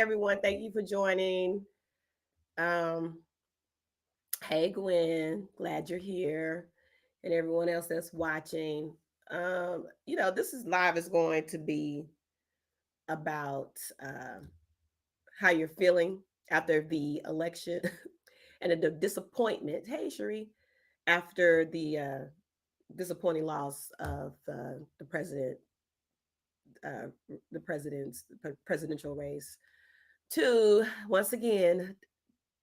everyone. Thank you for joining. Um, hey, Gwen. Glad you're here. And everyone else that's watching. This is live is going to be about how you're feeling after the election and the disappointment. Hey, Cherie. After the disappointing loss of uh, the president's presidential race to once again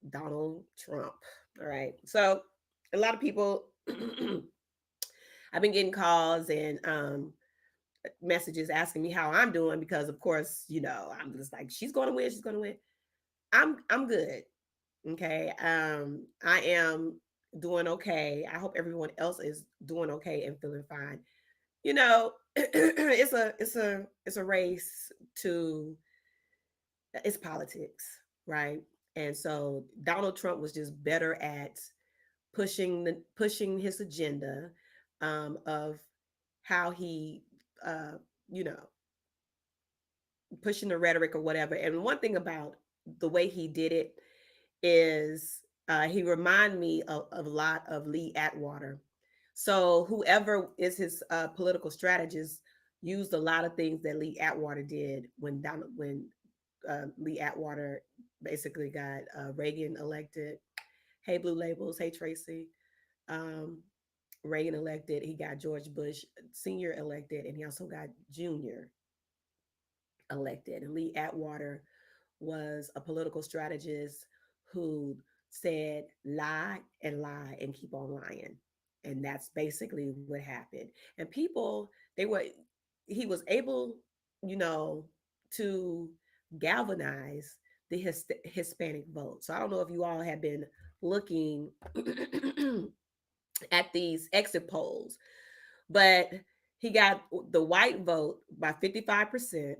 Donald Trump. All right. So a lot of people I've been getting calls and messages asking me how I'm doing because of course, I'm just like, she's gonna win, she's gonna win. I'm good. Okay. I am doing okay. I hope everyone else is doing okay and feeling fine. It's a race to it's politics, right? And so Donald Trump was just better at pushing his agenda of how he, uh, you know, pushing the rhetoric or whatever. And one thing about the way he did it is he reminded me of a lot of Lee Atwater. So whoever is his political strategist used a lot of things that Lee Atwater did when Lee Atwater basically got Reagan elected. Hey, Blue Labels. Hey, Tracy. Um, Reagan elected. He got George Bush Sr. elected, and he also got Junior elected. And Lee Atwater was a political strategist who said lie and keep on lying. And that's basically what happened. And people, he was able, you know, to galvanize the Hispanic vote. So I don't know if you all have been looking at these exit polls, but he got the white vote by 55%.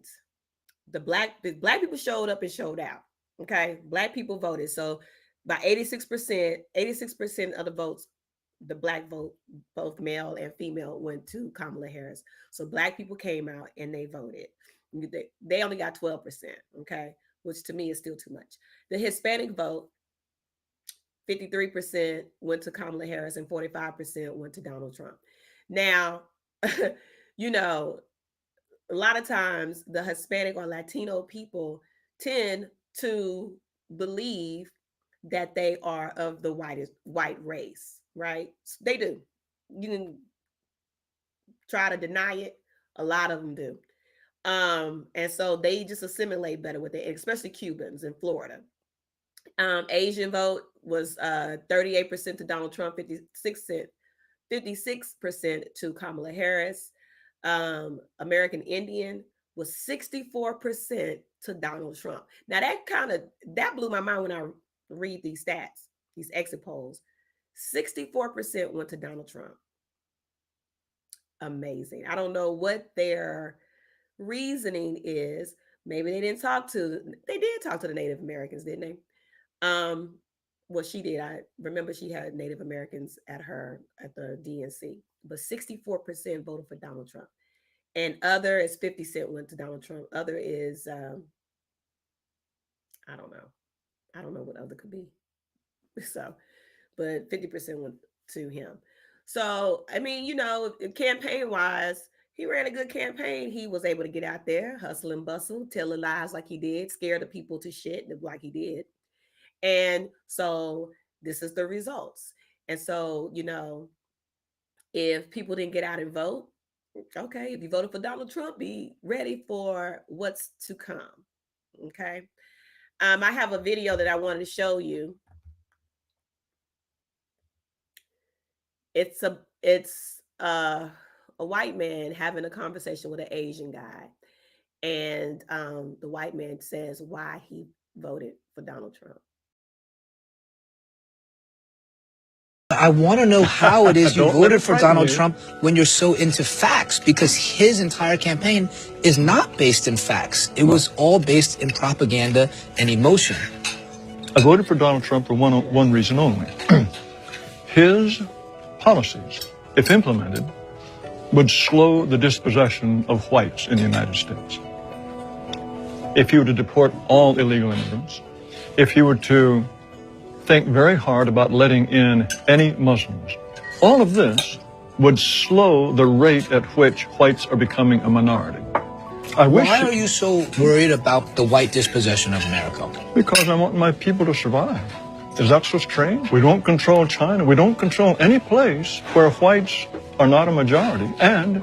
The black people showed up and showed out. Okay, black people voted. So by 86% of the votes, the black vote, both male and female, went to Kamala Harris. So black people came out and they voted. They only got 12%. Okay, which to me is still too much. The Hispanic vote, 53% went to Kamala Harris and 45% went to Donald Trump. Now, you know, a lot of times the Hispanic or Latino people tend to believe that they are of the white race, right? They do. You can try to deny it. A lot of them do. And so they just assimilate better with it, especially Cubans in Florida. Asian vote was 38% to Donald Trump, 56% to Kamala Harris. American Indian was 64% to Donald Trump. Now that blew my mind when I read these stats, these exit polls. 64% went to Donald Trump. Amazing. I don't know what their reasoning is. Maybe they did talk to the Native Americans, didn't they? Well, she did. I remember she had Native Americans at the DNC, but 64% voted for Donald Trump. And other is 50% went to Donald Trump. Other is I don't know. I don't know what other could be. So, but 50% went to him. So, I mean, campaign wise, he ran a good campaign. He was able to get out there, hustle and bustle, tell the lies like he did, scare the people to shit like he did. And so this is the results. And so, if people didn't get out and vote, okay, if you voted for Donald Trump, be ready for what's to come. Okay. I have a video that I wanted to show you. It's a white man having a conversation with an Asian guy. And the white man says why he voted for Donald Trump. I want to know how it is you voted for Donald Trump when you're so into facts, because his entire campaign is not based in facts. It was all based in propaganda and emotion. I voted for Donald Trump for one reason only. His policies, if implemented, would slow the dispossession of whites in the United States. if you were to deport all illegal immigrants, if you were to think very hard about letting in any Muslims. All of this would slow the rate at which whites are becoming a minority. Why are you so worried about the white dispossession of America? Because I want my people to survive. Is that so strange? We don't control China. We don't control any place where whites are not a majority. And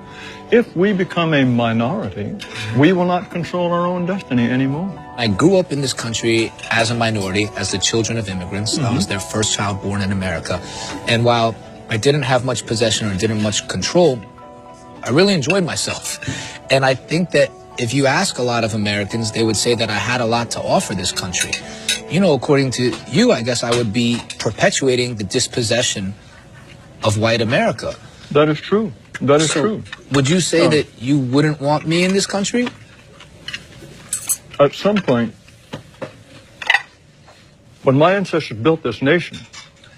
if we become a minority, we will not control our own destiny anymore. I grew up in this country as a minority, as the children of immigrants. I was their first child born in America. And while I didn't have much possession or didn't much control, I really enjoyed myself. And I think that if you ask a lot of Americans, they would say that I had a lot to offer this country. You know, according to you, I guess I would be perpetuating the dispossession of white America. That is true. That is true. Would you say that you wouldn't want me in this country? At some point, when my ancestors built this nation,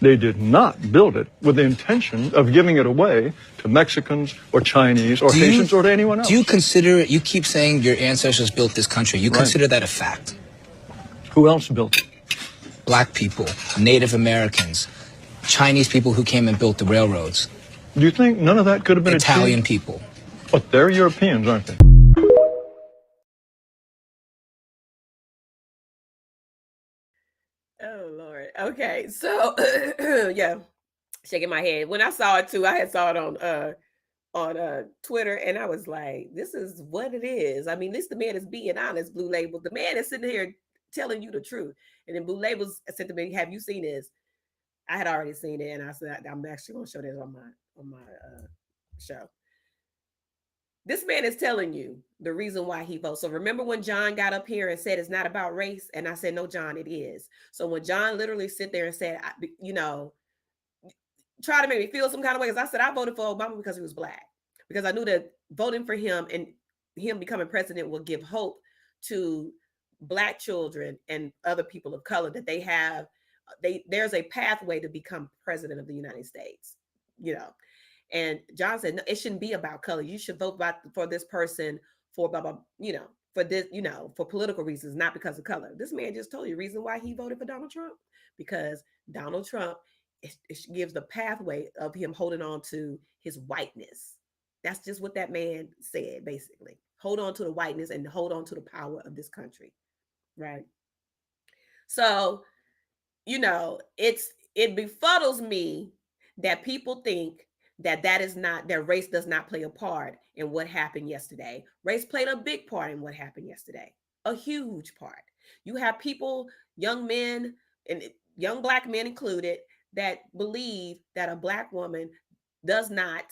they did not build it with the intention of giving it away to Mexicans or Chinese or Haitians or to anyone else. Do you consider, you keep saying your ancestors built this country, you consider that a fact? Who else built it? Black people, Native Americans, Chinese people who came and built the railroads. Do you think none of that could have been Italian achieved? people. But they're Europeans, aren't they? Oh Lord. Okay. So yeah, shaking my head. When I saw it too, I had saw it on Twitter, and I was like, this is what it is. I mean, this the man is being honest, Blue Label. The man is sitting here telling you the truth. And then Blue Labels said to me, have you seen this? I had already seen it, and I said, I'm actually gonna show this on my show. This man is telling you the reason why he votes. So remember when John got up here and said it's not about race? And I said, no, John, it is. So when John literally sit there and said, you know, try to make me feel some kind of way, because I said I voted for Obama because he was Black, because I knew that voting for him and him becoming president will give hope to Black children and other people of color that there's a pathway to become president of the United States, you know. And John said, no, it shouldn't be about color. You should vote for this person for blah, blah, you know, for this, you know, for political reasons, not because of color. This man just told you the reason why he voted for Donald Trump, because Donald Trump, it gives the pathway of him holding on to his whiteness. That's just what that man said, basically. Hold on to the whiteness and hold on to the power of this country, right? So, you know, it befuddles me that people think that race does not play a part in what happened yesterday. Race played a big part in what happened yesterday, a huge part. You have people, young men and young Black men included, that believe that a Black woman does not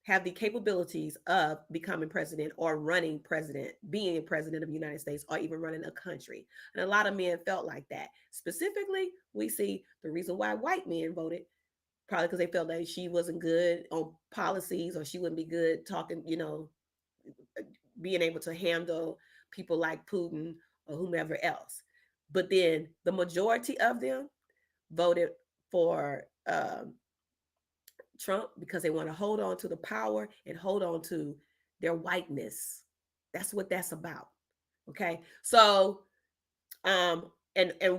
have the capabilities of becoming president or running president, being president of the United States, or even running a country. And a lot of men felt like that. Specifically, we see the reason why white men voted, probably because they felt like she wasn't good on policies, or she wouldn't be good talking, you know, being able to handle people like Putin or whomever else. But then the majority of them voted for Trump because they want to hold on to the power and hold on to their whiteness. That's what that's about. Okay. So and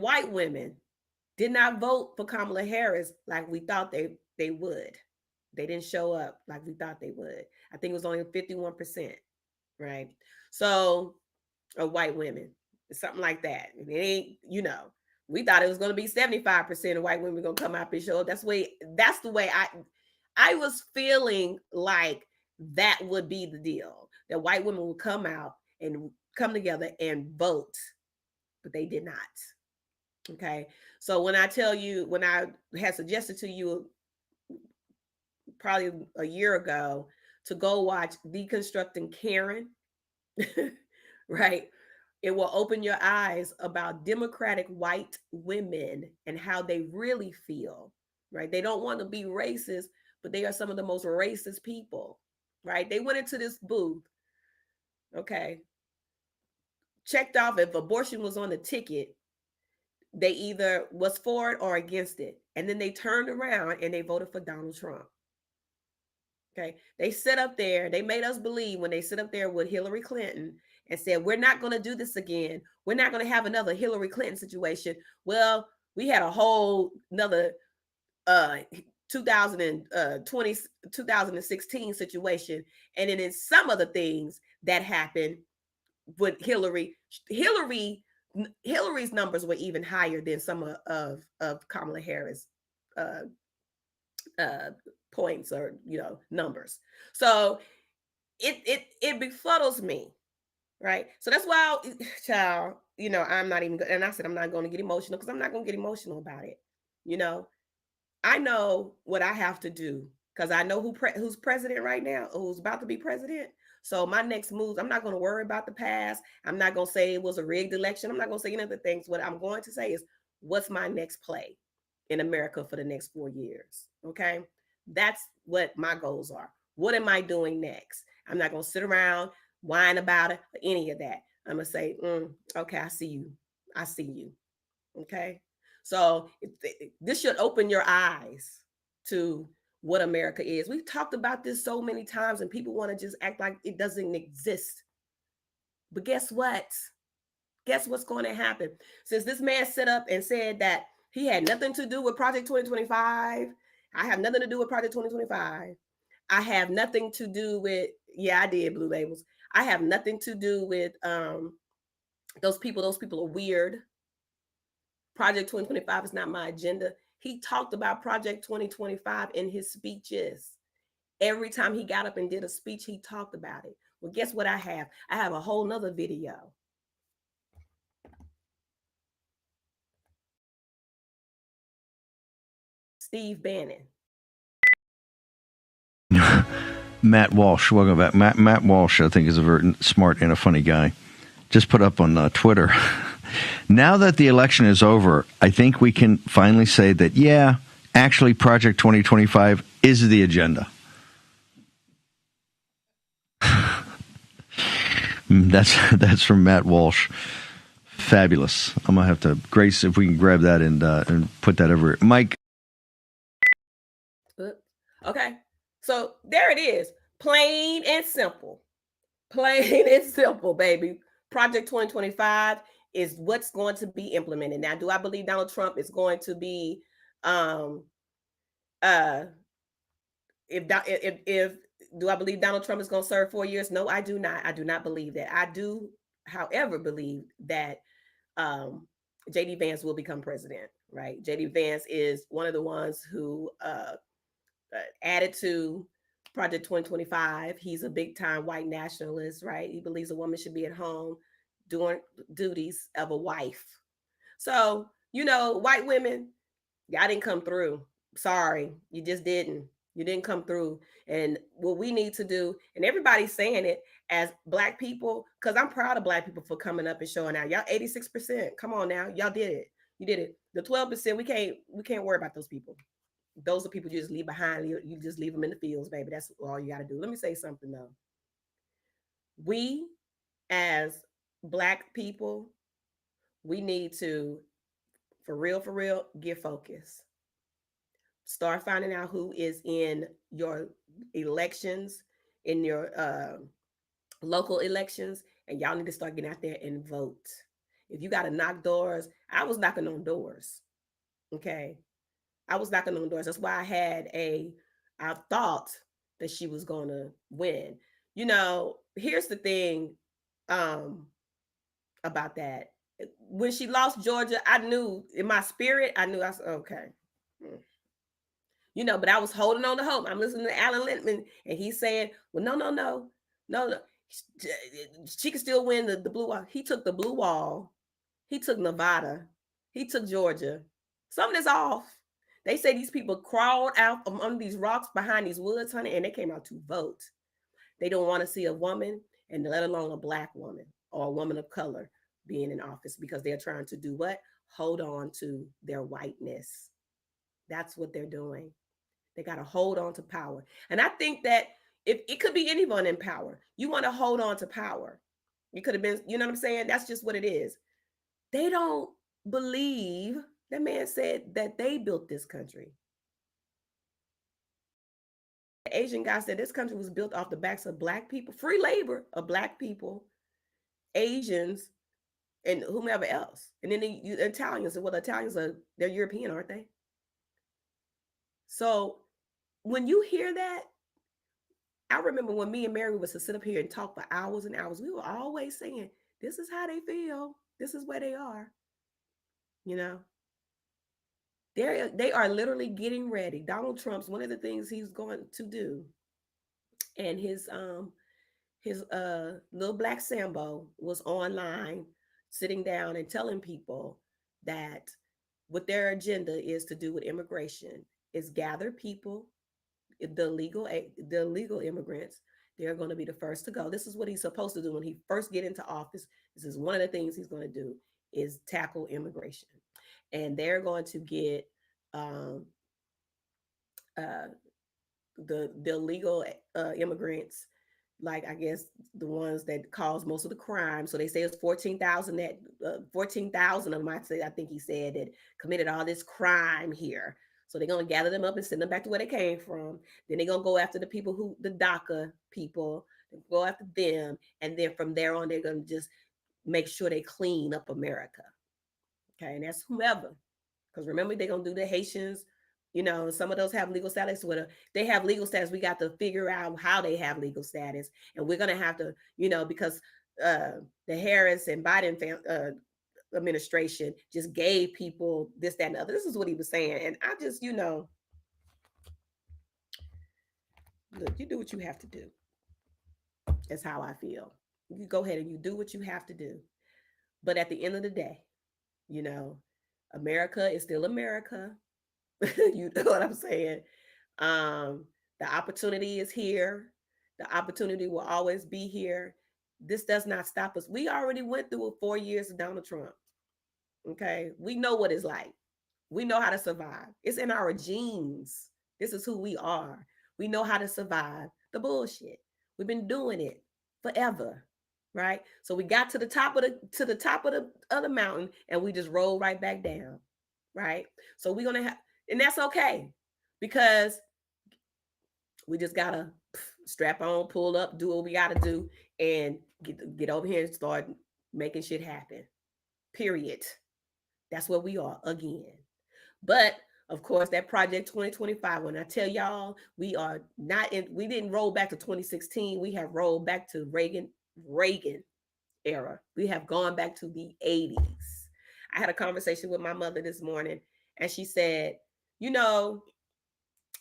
white women did not vote for Kamala Harris like we thought they would. They didn't show up like we thought they would. I think it was only 51%, right? So, of white women, something like that. And it ain't, you know, we thought it was going to be 75% of white women going to come out and show up. That's the way I was feeling like that would be the deal, that white women would come out and come together and vote, but they did not. Okay. So when I had suggested to you probably a year ago to go watch Deconstructing Karen, right? It will open your eyes about Democratic white women and how they really feel, right? They don't want to be racist, but they are some of the most racist people, right? They went into this booth, okay, checked off if abortion was on the ticket. They either was for it or against it. And then they turned around and they voted for Donald Trump. Okay. They sit up there. They made us believe when they sit up there with Hillary Clinton and said, we're not going to do this again. We're not going to have another Hillary Clinton situation. Well, we had a whole another 2020, 2016 situation. And then in some of the things that happened with Hillary's numbers were even higher than some of Kamala Harris uh, points or numbers. So it befuddles me, right? So that's why, child, I'm not even. And I said I'm not going to get emotional because I'm not going to get emotional about it. I know what I have to do because I know who's president right now, who's about to be president. So my next moves, I'm not going to worry about the past. I'm not going to say it was a rigged election. I'm not going to say any of the things. What I'm going to say is, what's my next play in America for the next 4 years? Okay, that's what my goals are. What am I doing next? I'm not going to sit around whine about it or any of that. I'm going to say, okay, I see you. I see you. Okay. So this should open your eyes to what America is. We've talked about this so many times and people want to just act like it doesn't exist. But guess what? Guess what's going to happen? Since this man set up and said that he had nothing to do with Project 2025, I have nothing to do with Project 2025. I have nothing to do with, I did blue labels. I have nothing to do with those people. Those people are weird. Project 2025 is not my agenda. He talked about Project 2025 in his speeches. Every time he got up and did a speech, he talked about it. Well, guess what I have? I have a whole nother video. Steve Bannon. Matt Walsh, welcome back. Matt Walsh, I think, is a very smart and a funny guy. Just put up on Twitter. Now that the election is over, I think we can finally say that, yeah, actually Project 2025 is the agenda. That's from Matt Walsh. Fabulous. I'm going to have to, Grace, if we can grab that and put that over. Mike. Okay. So there it is. Plain and simple. Plain and simple, baby. Project 2025 is what's going to be implemented. Now, do I believe Donald Trump is going to be if do I believe Donald Trump is going to serve 4 years? No, I do not. I do not believe that. I do, however, believe that JD Vance will become president, right? JD Vance is one of the ones who added to Project 2025. He's a big time white nationalist, right? He believes a woman should be at home doing duties of a wife. So, white women, y'all didn't come through. Sorry, you just didn't. You didn't come through. And what we need to do, and everybody's saying it as Black people, because I'm proud of Black people for coming up and showing out. Y'all 86%. Come on now. Y'all did it. You did it. The 12%, we can't worry about those people. Those are people you just leave behind. You just leave them in the fields, baby. That's all you got to do. Let me say something, though. We, as Black people, we need to, for real, get focused. Start finding out who is in your elections, in your local elections, and y'all need to start getting out there and vote. If you got to knock doors, I was knocking on doors. Okay. I was knocking on doors. That's why I thought that she was going to win. Here's the thing about that. When she lost Georgia, I knew in my spirit, I said, okay. But I was holding on to hope. I'm listening to Alan Littman, and he's saying, well, no. She can still win the blue wall. He took the blue wall. He took Nevada. He took Georgia. Something is off. They say these people crawled out from under these rocks behind these woods, honey, and they came out to vote. They don't want to see a woman, and let alone a Black woman or a woman of color being in office, because they're trying to do what? Hold on to their whiteness. That's what they're doing. They got to hold on to power. And I think that if it could be anyone in power, you want to hold on to power. You could have been, you know what I'm saying? That's just what it is. They don't believe, that man said that they built this country. The Asian guy said this country was built off the backs of Black people, free labor of Black people, Asians, and whomever else. And then the Italians, well, the Italians they're European, aren't they? So when you hear that, I remember when me and Mary was to sit up here and talk for hours and hours, we were always saying, this is how they feel. This is where they are. You know, they are literally getting ready. Donald Trump's one of the things he's going to do, and his little black Sambo was online sitting down and telling people that what their agenda is to do with immigration is gather people, the legal immigrants. They're going to be the first to go. This is what he's supposed to do when he first get into office. This is one of the things he's going to do is tackle immigration, and they're going to get um, uh, the illegal immigrants, like I guess the ones that cause most of the crime. So they say it's 14,000 that 14,000 of them. I think he said that committed all this crime here. So they're gonna gather them up and send them back to where they came from. Then they're gonna go after the people the DACA people, go after them, and then from there on they're gonna just make sure they clean up America. Okay, and that's whoever. Because remember, they're gonna do the Haitians. Some of those have legal status. They have legal status, we got to figure out how they have legal status, and we're gonna have to, because the Harris and Biden administration just gave people this, that, and the other. This is what he was saying, and I just, look, you do what you have to do. That's how I feel. You go ahead and you do what you have to do, but at the end of the day, you know, America is still America. You know what I'm saying? Um, the opportunity is here. The opportunity will always be here. This does not stop us. We already went through 4 years of Donald Trump. Okay. We know what it's like. We know how to survive. It's in our genes. This is who we are. We know how to survive the bullshit. We've been doing it forever. Right. So we got to the top of the mountain, and we just roll right back down. Right. So we're gonna have, and that's okay, because we just gotta strap on, pull up, do what we gotta do, and get over here and start making shit happen. Period. That's where we are again. But of course, that Project 2025, when I tell y'all, we are not in, we didn't roll back to 2016. We have rolled back to Reagan era. We have gone back to the 80s. I had a conversation with my mother this morning, and she said,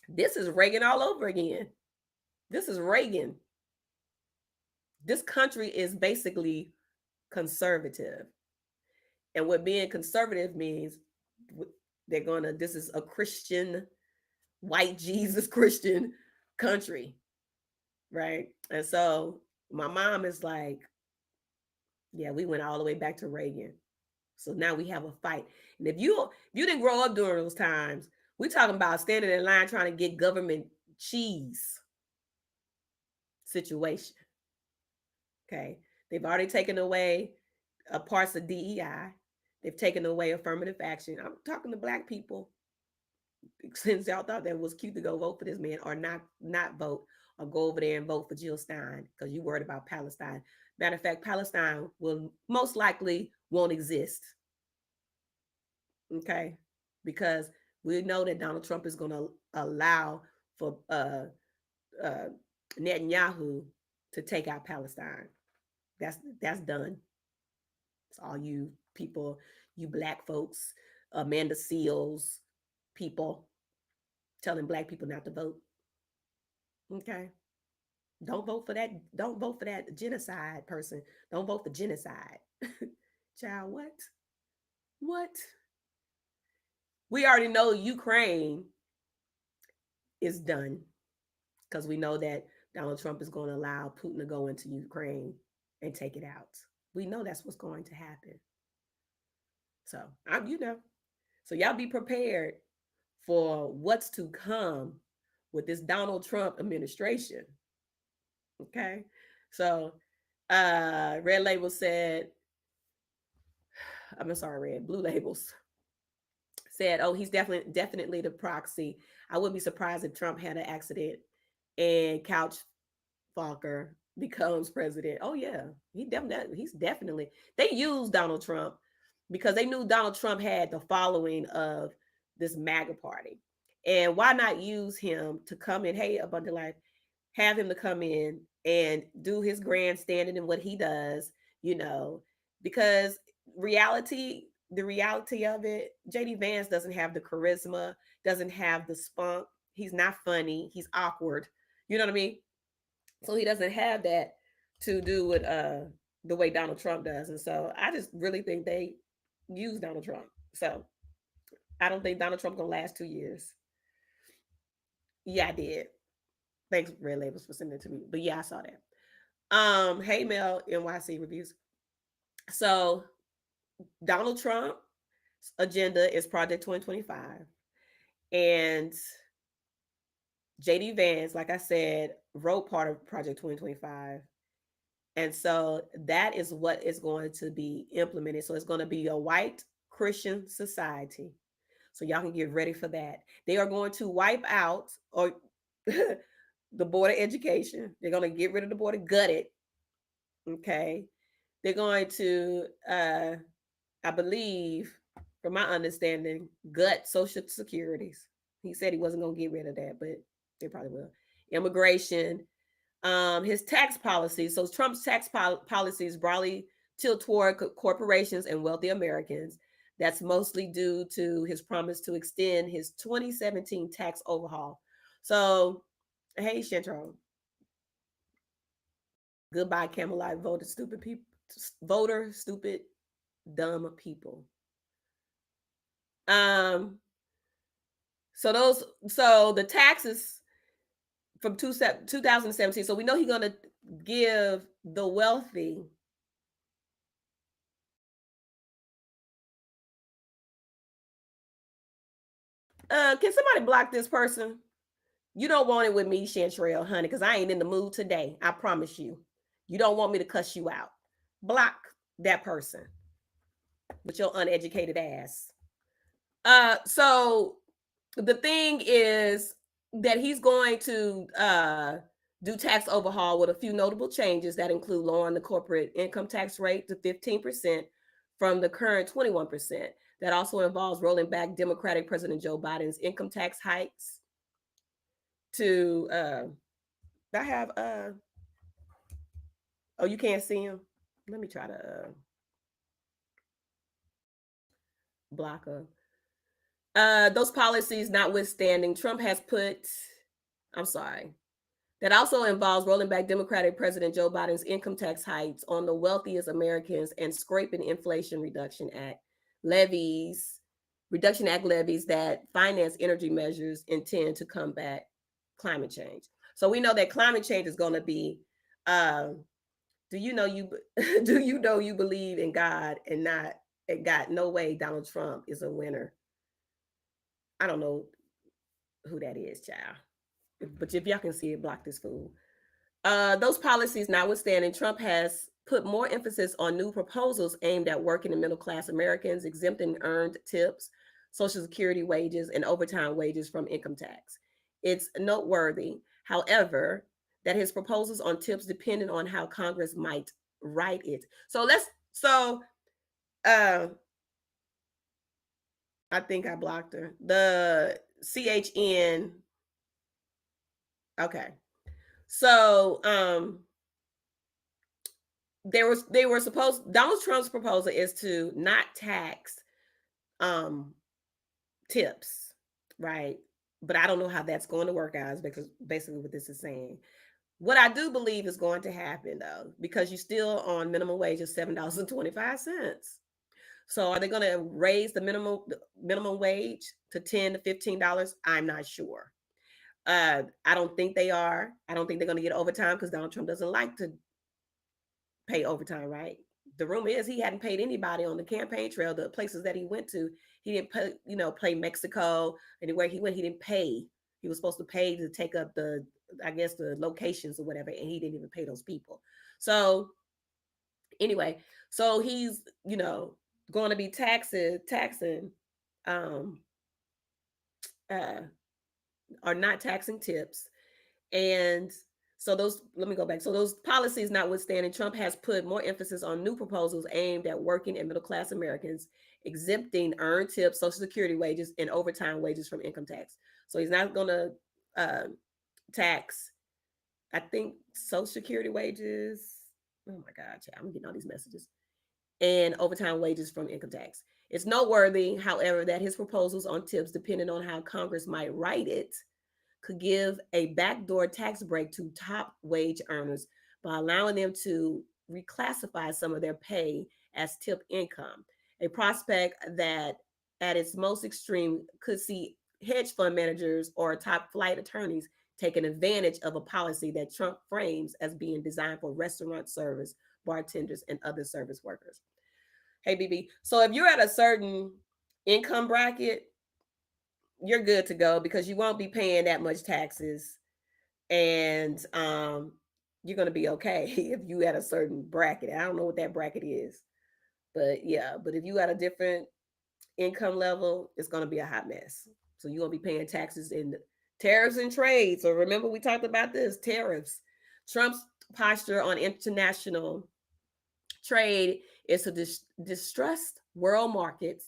this is Reagan all over again. This is Reagan. This country is basically conservative. And what being conservative means, this is a Christian, white Jesus Christian country, right? And so my mom is like, yeah, we went all the way back to Reagan. So now we have a fight. And if you didn't grow up during those times, we're talking about standing in line trying to get government cheese situation. Okay. They've already taken away parts of DEI. They've taken away affirmative action. I'm talking to Black people. Since y'all thought that was cute to go vote for this man, or not vote, or go over there and vote for Jill Stein because you worried about Palestine. Matter of fact, Palestine will most likely won't exist. Okay. Because we know that Donald Trump is going to allow for Netanyahu to take out Palestine. That's done. It's all you people, you Black folks, Amanda Seals people, telling Black people not to vote. Okay. Don't vote for that. Don't vote for that genocide person. Don't vote for genocide. Child, what? What? We already know Ukraine is done, because we know that Donald Trump is going to allow Putin to go into Ukraine and take it out. We know that's what's going to happen. So, so y'all be prepared for what's to come with this Donald Trump administration. Okay. So, Red Label said, I'm sorry, Blue Labels said, oh, he's definitely the proxy. I wouldn't be surprised if Trump had an accident and Couch Falker becomes president. Oh yeah, he's definitely. They used Donald Trump because they knew Donald Trump had the following of this MAGA party, and why not use him to come in? Hey, Abundant Life, have him to come in and do his grandstanding and what he does, you know, because the reality of it, JD Vance doesn't have the charisma, doesn't have the spunk. He's not funny. He's awkward. You know what I mean? So he doesn't have that to do with the way Donald Trump does. And so I just really think they use Donald Trump. So I don't think Donald Trump gonna last 2 years. Yeah, I did. Thanks, Red Labels, for sending it to me. But yeah, I saw that. Hey Mel, NYC reviews. So Donald Trump's agenda is Project 2025. And JD Vance, like I said, wrote part of Project 2025. And so that is what is going to be implemented. So it's going to be a white Christian society. So y'all can get ready for that. They are going to wipe out or the board of education. They're going to get rid of the board of gut it. Okay. They're going to I believe, from my understanding, gut social securities. He said he wasn't going to get rid of that, but they probably will. Immigration, his tax policies. So Trump's tax policies broadly tilt toward corporations and wealthy Americans. That's mostly due to his promise to extend his 2017 tax overhaul. So, hey, Shantro. Goodbye, Kamala. Voter stupid people. Voter stupid dumb people. Um, so the taxes from 2017. So we know he's gonna give the wealthy can somebody block this person? You don't want it with me, Chantrell, honey, because I ain't in the mood today. I promise you. You don't want me to cuss you out. Block that person with your uneducated ass. So the thing is that he's going to do tax overhaul with a few notable changes that include lowering the corporate income tax rate to 15% from the current 21%. That also involves rolling back Democratic President Joe Biden's income tax hikes to I have oh, you can't see him. Let me try to block her. Those policies notwithstanding, Trump has put, I'm sorry, that also involves rolling back Democratic President Joe Biden's income tax hikes on the wealthiest Americans and scraping Inflation Reduction Act levies that finance energy measures intend to combat climate change. So we know that climate change is going to be. Do you know you believe in God and not in God? No way, Donald Trump is a winner. I don't know who that is, child. But if y'all can see it, block this fool. Those policies notwithstanding, Trump has put more emphasis on new proposals aimed at working and middle class Americans, exempting earned tips, Social Security wages, and overtime wages from income tax. It's noteworthy, however, that his proposals on tips depended on how Congress might write it. I think I blocked her. The CHN. Okay. So they were supposed Donald Trump's proposal is to not tax tips, right? But I don't know how that's going to work, guys, because basically what this is saying. What I do believe is going to happen though, because you're still on minimum wage of $7.25. So are they going to raise the minimum wage to $10 to $15? I'm not sure. I don't think they are. I don't think they're going to get overtime because Donald Trump doesn't like to pay overtime, right? The rumor is he hadn't paid anybody on the campaign trail. The places that he went to, he didn't pay, play Mexico. Anywhere he went, he didn't pay. He was supposed to pay to take up the locations or whatever, and he didn't even pay those people. So anyway, so he's, going to be taxing, or not taxing tips. And So those, let me go back. So those policies notwithstanding, Trump has put more emphasis on new proposals aimed at working and middle class Americans, exempting earned tips, Social Security wages, and overtime wages from income tax. So he's not going to tax, I think, Social Security wages. Oh my God, I'm getting all these messages. And overtime wages from income tax. It's noteworthy, however, that his proposals on tips, depending on how Congress might write it, could give a backdoor tax break to top wage earners by allowing them to reclassify some of their pay as tip income, a prospect that, at its most extreme, could see hedge fund managers or top flight attorneys taking advantage of a policy that Trump frames as being designed for restaurant service, bartenders, and other service workers. Hey, BB. So if you're at a certain income bracket, you're good to go because you won't be paying that much taxes, and you're going to be okay if you at a certain bracket. I don't know what that bracket is, but yeah, but if you at a different income level, it's going to be a hot mess. So you're going to be paying taxes in tariffs and trade. So remember, we talked about this tariffs. Trump's posture on international trade is to distrust world markets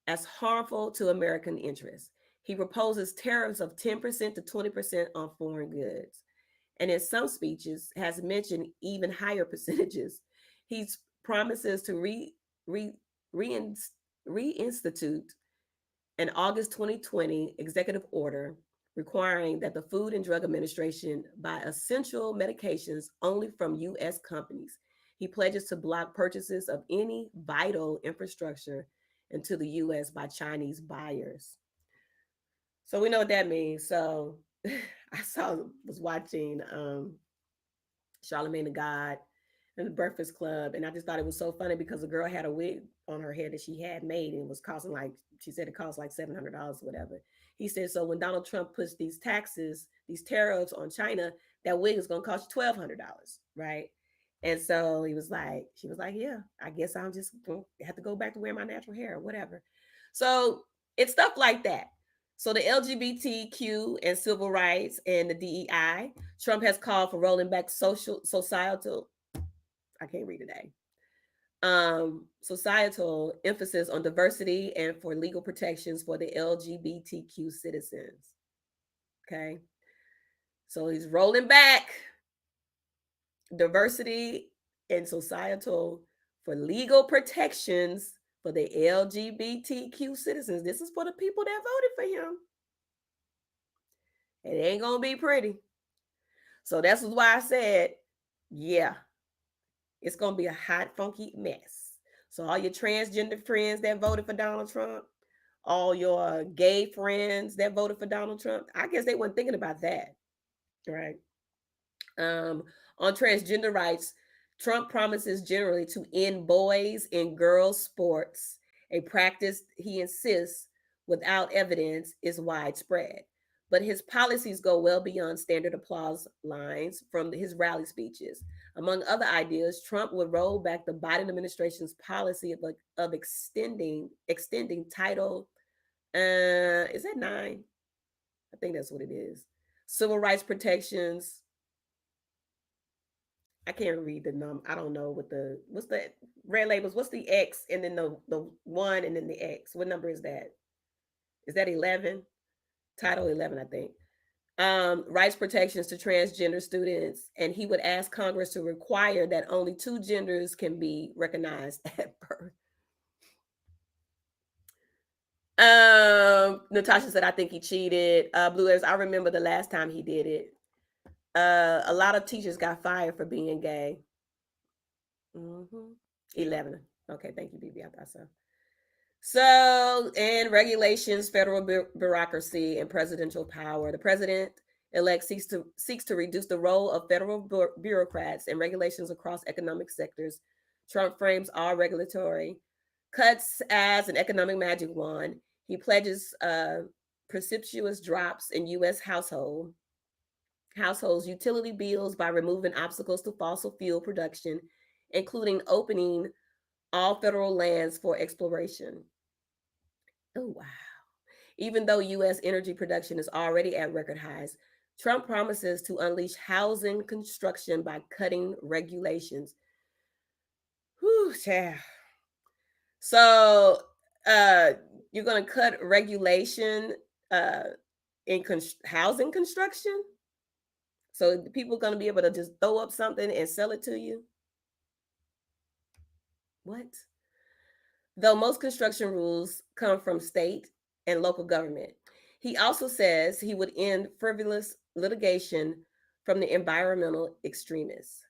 as harmful to American interests. He proposes tariffs of 10% to 20% on foreign goods, and in some speeches has mentioned even higher percentages. He promises to reinstitute an August 2020 executive order requiring that the Food and Drug Administration buy essential medications only from U.S. companies. He pledges to block purchases of any vital infrastructure into the U.S. by Chinese buyers. So we know what that means. So was watching Charlemagne the God and the Breakfast Club, and I just thought it was so funny because the girl had a wig on her head that she had made, and it was costing, like, she said it cost like $700 or whatever. He said, so when Donald Trump puts these taxes, these tariffs on China, that wig is going to cost you $1,200, right? And so she was like, yeah, I guess I'm just going to have to go back to wearing my natural hair or whatever. So it's stuff like that. So the LGBTQ and civil rights and the DEI, Trump has called for rolling back societal, I can't read today, societal emphasis on diversity and for legal protections for the LGBTQ citizens. Okay. So he's rolling back diversity and societal for legal protections for the LGBTQ citizens. This is for the people that voted for him. It ain't gonna be pretty. So that's why I said, yeah, it's gonna be a hot, funky mess. So all your transgender friends that voted for Donald Trump, all your gay friends that voted for Donald Trump, I guess they weren't thinking about that, right? On transgender rights, Trump promises generally to end boys and girls sports, a practice he insists without evidence is widespread. But his policies go well beyond standard applause lines from his rally speeches. Among other ideas, Trump would roll back the Biden administration's policy of extending Title, is that 9? I think that's what it is. Civil rights protections. I can't read the number. I don't know what's the red labels. What's the X and then the 1 and then the X? What number is that? Is that 11? Title 11, I think. Rights protections to transgender students, and he would ask Congress to require that only 2 genders can be recognized at birth. Natasha said, I think he cheated. Blue Airs, I remember the last time he did it. A lot of teachers got fired for being gay. 11. Okay, thank you, BB. I thought so. So, and regulations, federal bureaucracy, and presidential power. The president-elect seeks to reduce the role of federal bureaucrats and regulations across economic sectors. Trump frames all regulatory cuts as an economic magic wand. He pledges precipitous drops in U.S. households' utility bills by removing obstacles to fossil fuel production, including opening all federal lands for exploration. Oh, wow. Even though U.S. energy production is already at record highs, Trump promises to unleash housing construction by cutting regulations. Whew, child. So you're going to cut regulation in housing construction? So people are going to be able to just throw up something and sell it to you? What? Though most construction rules come from state and local government. He also says he would end frivolous litigation from the environmental extremists.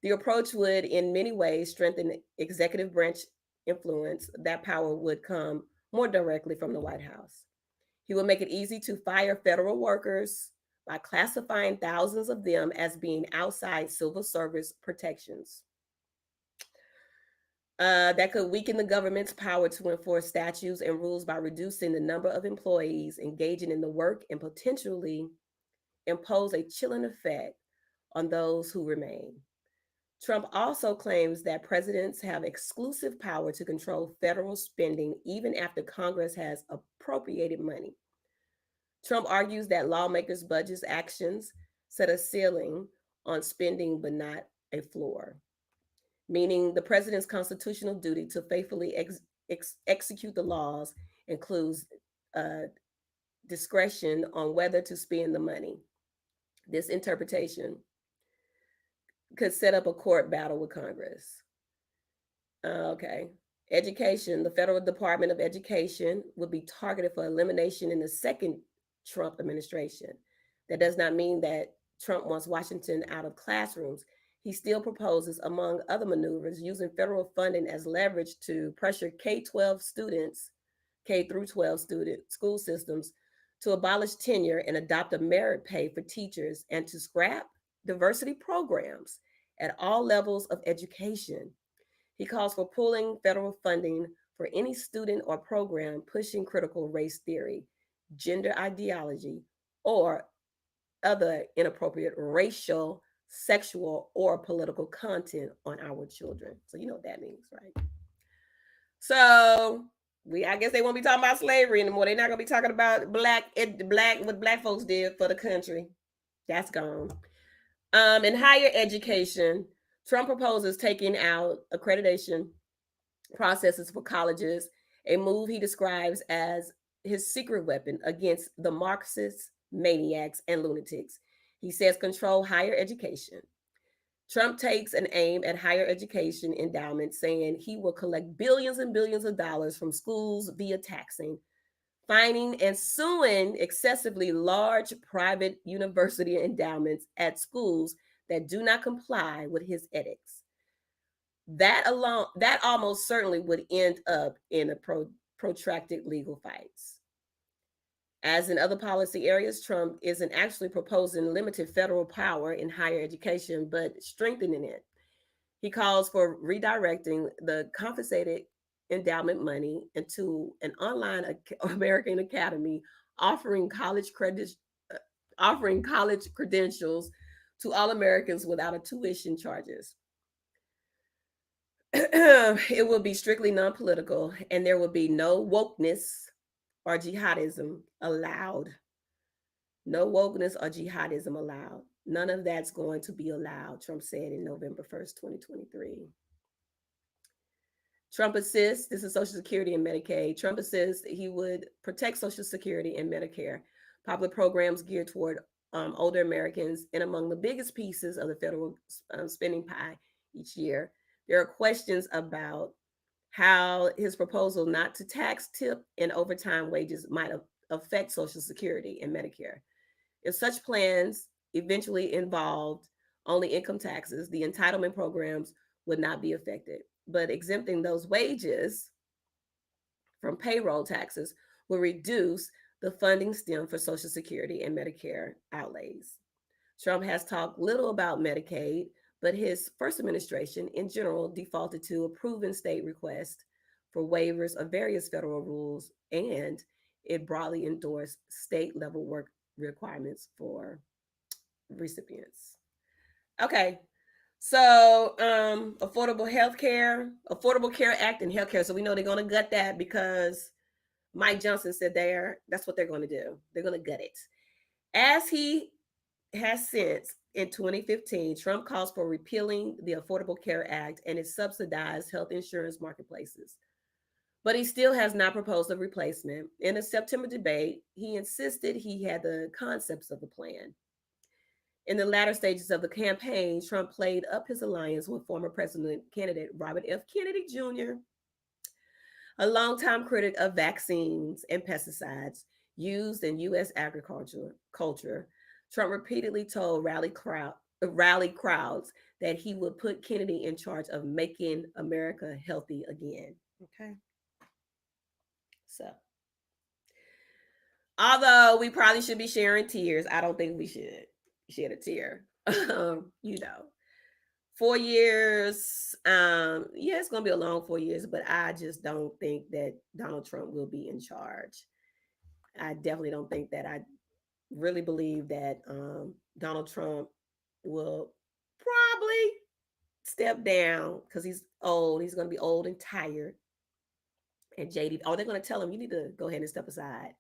The approach would, in many ways, strengthen executive branch influence. That power would come more directly from the White House. He will make it easy to fire federal workers by classifying thousands of them as being outside civil service protections. That could weaken the government's power to enforce statutes and rules by reducing the number of employees engaging in the work and potentially impose a chilling effect on those who remain. Trump also claims that presidents have exclusive power to control federal spending even after Congress has appropriated money. Trump argues that lawmakers' budget actions set a ceiling on spending but not a floor, meaning the president's constitutional duty to faithfully execute the laws includes discretion on whether to spend the money. This interpretation could set up a court battle with Congress. Okay. Education. The Federal Department of Education would be targeted for elimination in the second Trump administration. That does not mean that Trump wants Washington out of classrooms. He still proposes, among other maneuvers, using federal funding as leverage to pressure K-12 students, K through 12 student school systems, to abolish tenure and adopt a merit pay for teachers and to scrap diversity programs at all levels of education. He calls for pulling federal funding for any student or program pushing critical race theory, gender ideology, or other inappropriate racial, sexual, or political content on our children. So you know what that means, right? So I guess they won't be talking about slavery anymore. They're not gonna be talking about what black folks did for the country. That's gone. In higher education, Trump proposes taking out accreditation processes for colleges, a move he describes as his secret weapon against the Marxists, maniacs, and lunatics. He says control higher education. Trump takes an aim at higher education endowments, saying he will collect billions and billions of dollars from schools via taxing, fining, and suing excessively large private university endowments at schools that do not comply with his edicts. That almost certainly would end up in a protracted legal fights. As in other policy areas, Trump isn't actually proposing limited federal power in higher education, but strengthening it. He calls for redirecting the confiscated endowment money into an online American academy offering college credentials to all Americans without a tuition charges. It will be strictly non-political, and there will be no wokeness or jihadism allowed. No wokeness or jihadism allowed. None of that's going to be allowed, Trump said in November 1st, 2023. Trump insists, this is Social Security and Medicaid. Trump insists he would protect Social Security and Medicare, popular programs geared toward older Americans, and among the biggest pieces of the federal spending pie each year. There are questions about how his proposal not to tax tip and overtime wages might affect Social Security and Medicare. If such plans eventually involved only income taxes, the entitlement programs would not be affected. But exempting those wages from payroll taxes will reduce the funding stem for Social Security and Medicare outlays. Trump has talked little about Medicaid, but his first administration in general defaulted to approving state requests for waivers of various federal rules, and it broadly endorsed state level work requirements for recipients. Okay, so Affordable Care Act and healthcare. So we know they're going to gut that because Mike Johnson said that's what they're going to do. They're going to gut it. As he has since in 2015, Trump calls for repealing the Affordable Care Act and its subsidized health insurance marketplaces. But he still has not proposed a replacement. In a September debate, he insisted he had the concepts of the plan. In the latter stages of the campaign, Trump played up his alliance with former president candidate Robert F. Kennedy Jr., a longtime critic of vaccines and pesticides used in U.S. agriculture. Trump repeatedly told rally crowds that he would put Kennedy in charge of making America healthy again. Okay, so although we probably should be sharing tears, I don't think we should shed a tear. You know, 4 years. Yeah, it's gonna be a long 4 years, but I just don't think that Donald Trump will be in charge. I definitely don't think that. I really believe that Donald Trump will probably step down because he's old. He's gonna be old and tired. And JD, oh, they're gonna tell him you need to go ahead and step aside.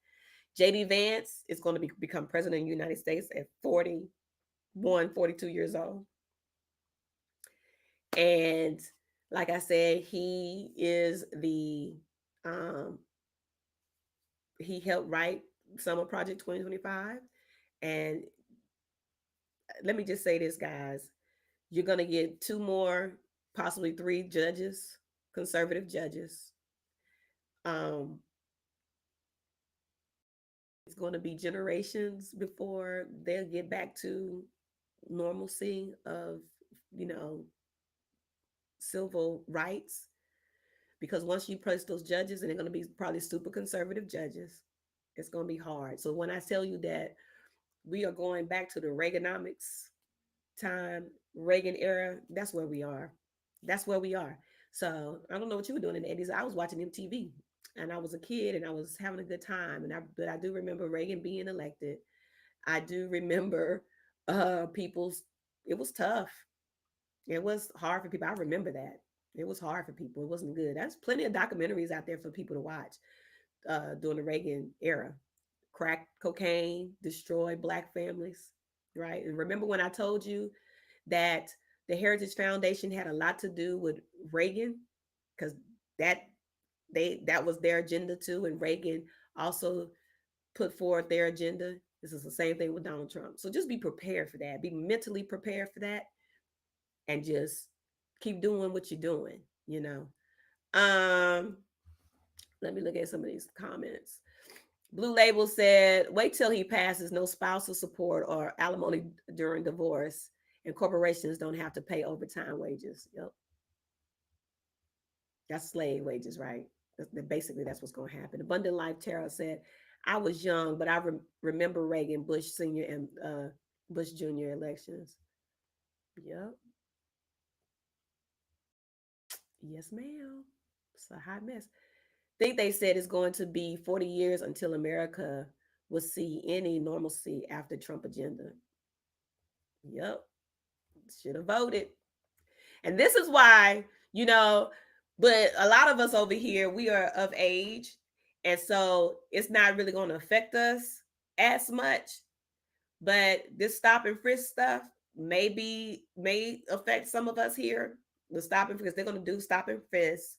JD Vance is going to become president of the United States at 41, 42 years old. And like I said, he is um, he helped write Summer Project 2025. And let me just say this, guys, you're going to get two more, possibly three judges, conservative judges. Um, it's going to be generations before they'll get back to normalcy of, you know, civil rights, because once you place those judges, and they're going to be probably super conservative judges, it's going to be hard. So when I tell you that we are going back to the Reaganomics time, Reagan era, that's where we are. That's where we are. So I don't know what you were doing in the 80s. I was watching MTV and I was a kid and I was having a good time. But I do remember Reagan being elected. I do remember people's, it was tough. It was hard for people. I remember that. It was hard for people. It wasn't good. There's plenty of documentaries out there for people to watch during the Reagan era. Crack cocaine destroyed Black families, right? And remember when I told you that the Heritage Foundation had a lot to do with Reagan, because that that was their agenda too, and Reagan also put forth their agenda. This is the same thing with Donald Trump. So just be prepared for that. Be mentally prepared for that, and just keep doing what you're doing, you know. Um, Let me look at some of these comments. Blue Label said, wait till he passes no spousal support or alimony during divorce, and corporations don't have to pay overtime wages. Yep. That's slave wages, right? Basically, that's what's going to happen. Abundant Life Tarot said, I was young, but I remember Reagan, Bush Sr., and Bush Jr. elections. Yep. Yes, ma'am. It's a hot mess. Think they said it's going to be 40 years until America will see any normalcy after Trump agenda. Yep. Should have voted. And this is why, you know, but a lot of us over here, we are of age. And so it's not really going to affect us as much. But this stop and frisk stuff may affect some of us here. The stop and frisk, they're going to do stop and frisk.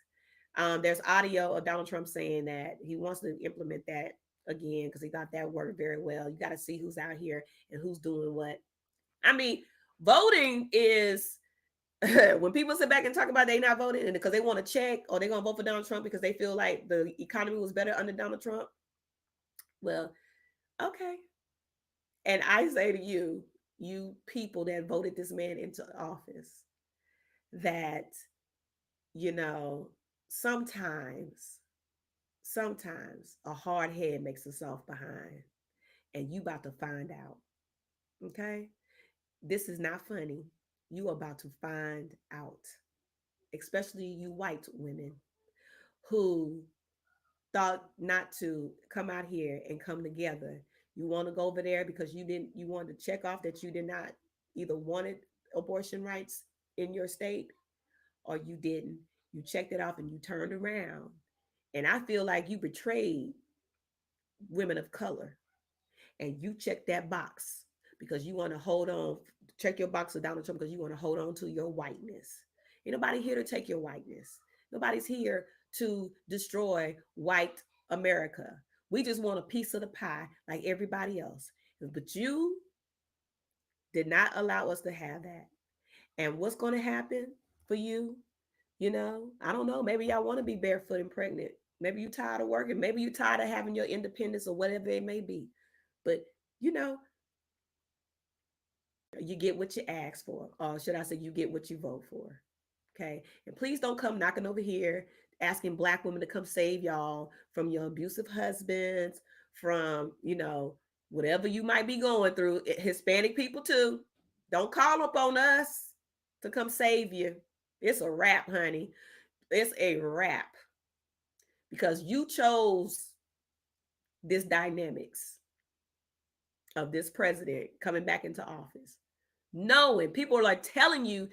There's audio of Donald Trump saying that he wants to implement that again because he thought that worked very well. You got to see who's out here and who's doing what. I mean, voting is when people sit back and talk about they not voting and because they want to check or they're going to vote for Donald Trump because they feel like the economy was better under Donald Trump. Well, okay. And I say to you, you people that voted this man into office, that, you know, sometimes a hard head makes a soft behind, and you about to find out. Okay? This is not funny. You about to find out, especially you white women who thought not to come out here and come together. You want to go over there because you wanted to check off that you did not either wanted abortion rights in your state or you didn't. You checked it off and you turned around. And I feel like you betrayed women of color. and you check that box because you want to hold on, check your box of Donald Trump because you want to hold on to your whiteness. Ain't nobody here to take your whiteness. Nobody's here to destroy white America. We just want a piece of the pie like everybody else. But you did not allow us to have that. And what's going to happen for you? You know, I don't know. Maybe y'all want to be barefoot and pregnant. Maybe you're tired of working. Maybe you're tired of having your independence or whatever it may be. But, you know, you get what you ask for. Or should I say, you get what you vote for. Okay. And please don't come knocking over here asking Black women to come save y'all from your abusive husbands, from, you know, whatever you might be going through. Hispanic people too. Don't call up on us to come save you. It's a wrap, honey. It's a wrap because you chose this dynamics of this president coming back into office. Knowing people are like telling you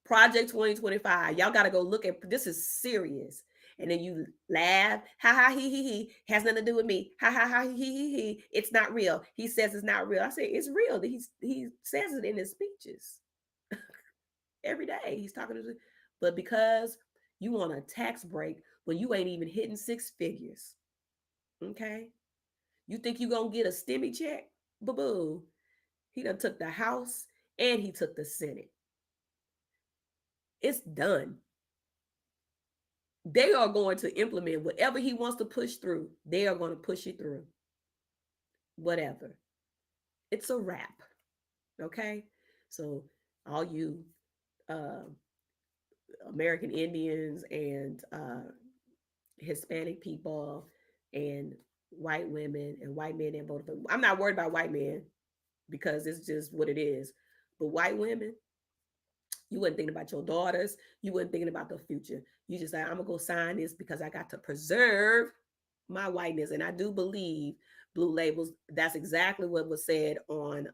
Project 2025, y'all got to go look at this is serious. And then you laugh, ha ha he, has nothing to do with me. Ha ha ha he, it's not real. He says it's not real. I say it's real. He says it in his speeches. Every day he's talking to, but because you want a tax break when you ain't even hitting six figures, okay? You think you gonna get a stimmy check? Boo-boo. He done took the House and he took the Senate. It's done. They are going to implement whatever he wants to push through. They are going to push it through. Whatever. It's a wrap. Okay? So all you American Indians and Hispanic people and white women and white men that voted for. I'm not worried about white men because it's just what it is. But white women, you wasn't thinking about your daughters. You wasn't thinking about the future. You just like, I'm gonna go sign this because I got to preserve my whiteness. And I do believe blue labels. That's exactly what was said on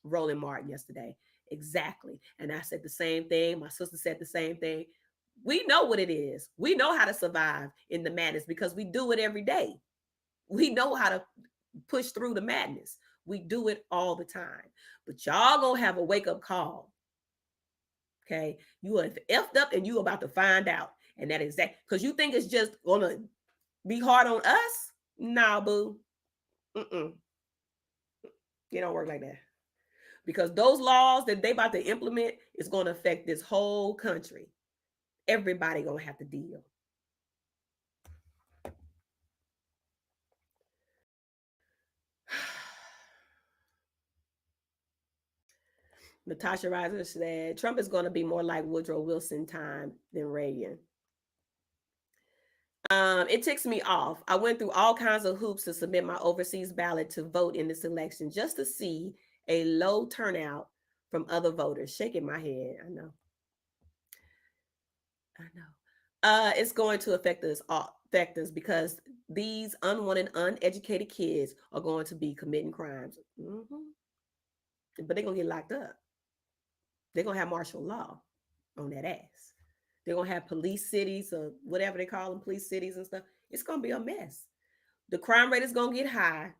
Roland Martin yesterday. Exactly. And I said the same thing. My sister said the same thing. We know what it is. We know how to survive in the madness because we do it every day. We know how to push through the madness. We do it all the time. But y'all gonna have a wake-up call. Okay, you are effed up and you about to find out. And that is that because you think it's just gonna be hard on us. Nah, boo. It don't work like that. Because those laws that they about to implement is going to affect this whole country. Everybody gonna have to deal. Natasha Reiser said Trump is going to be more like Woodrow Wilson time than Reagan. It ticks me off. I went through all kinds of hoops to submit my overseas ballot to vote in this election just to see a low turnout from other voters. Shaking my head. I know. It's going to affect us because these unwanted, uneducated kids are going to be committing crimes. But they're going to get locked up. They're going to have martial law on that ass. They're going to have police cities or whatever they call them, police cities and stuff. It's going to be a mess. The crime rate is going to get high.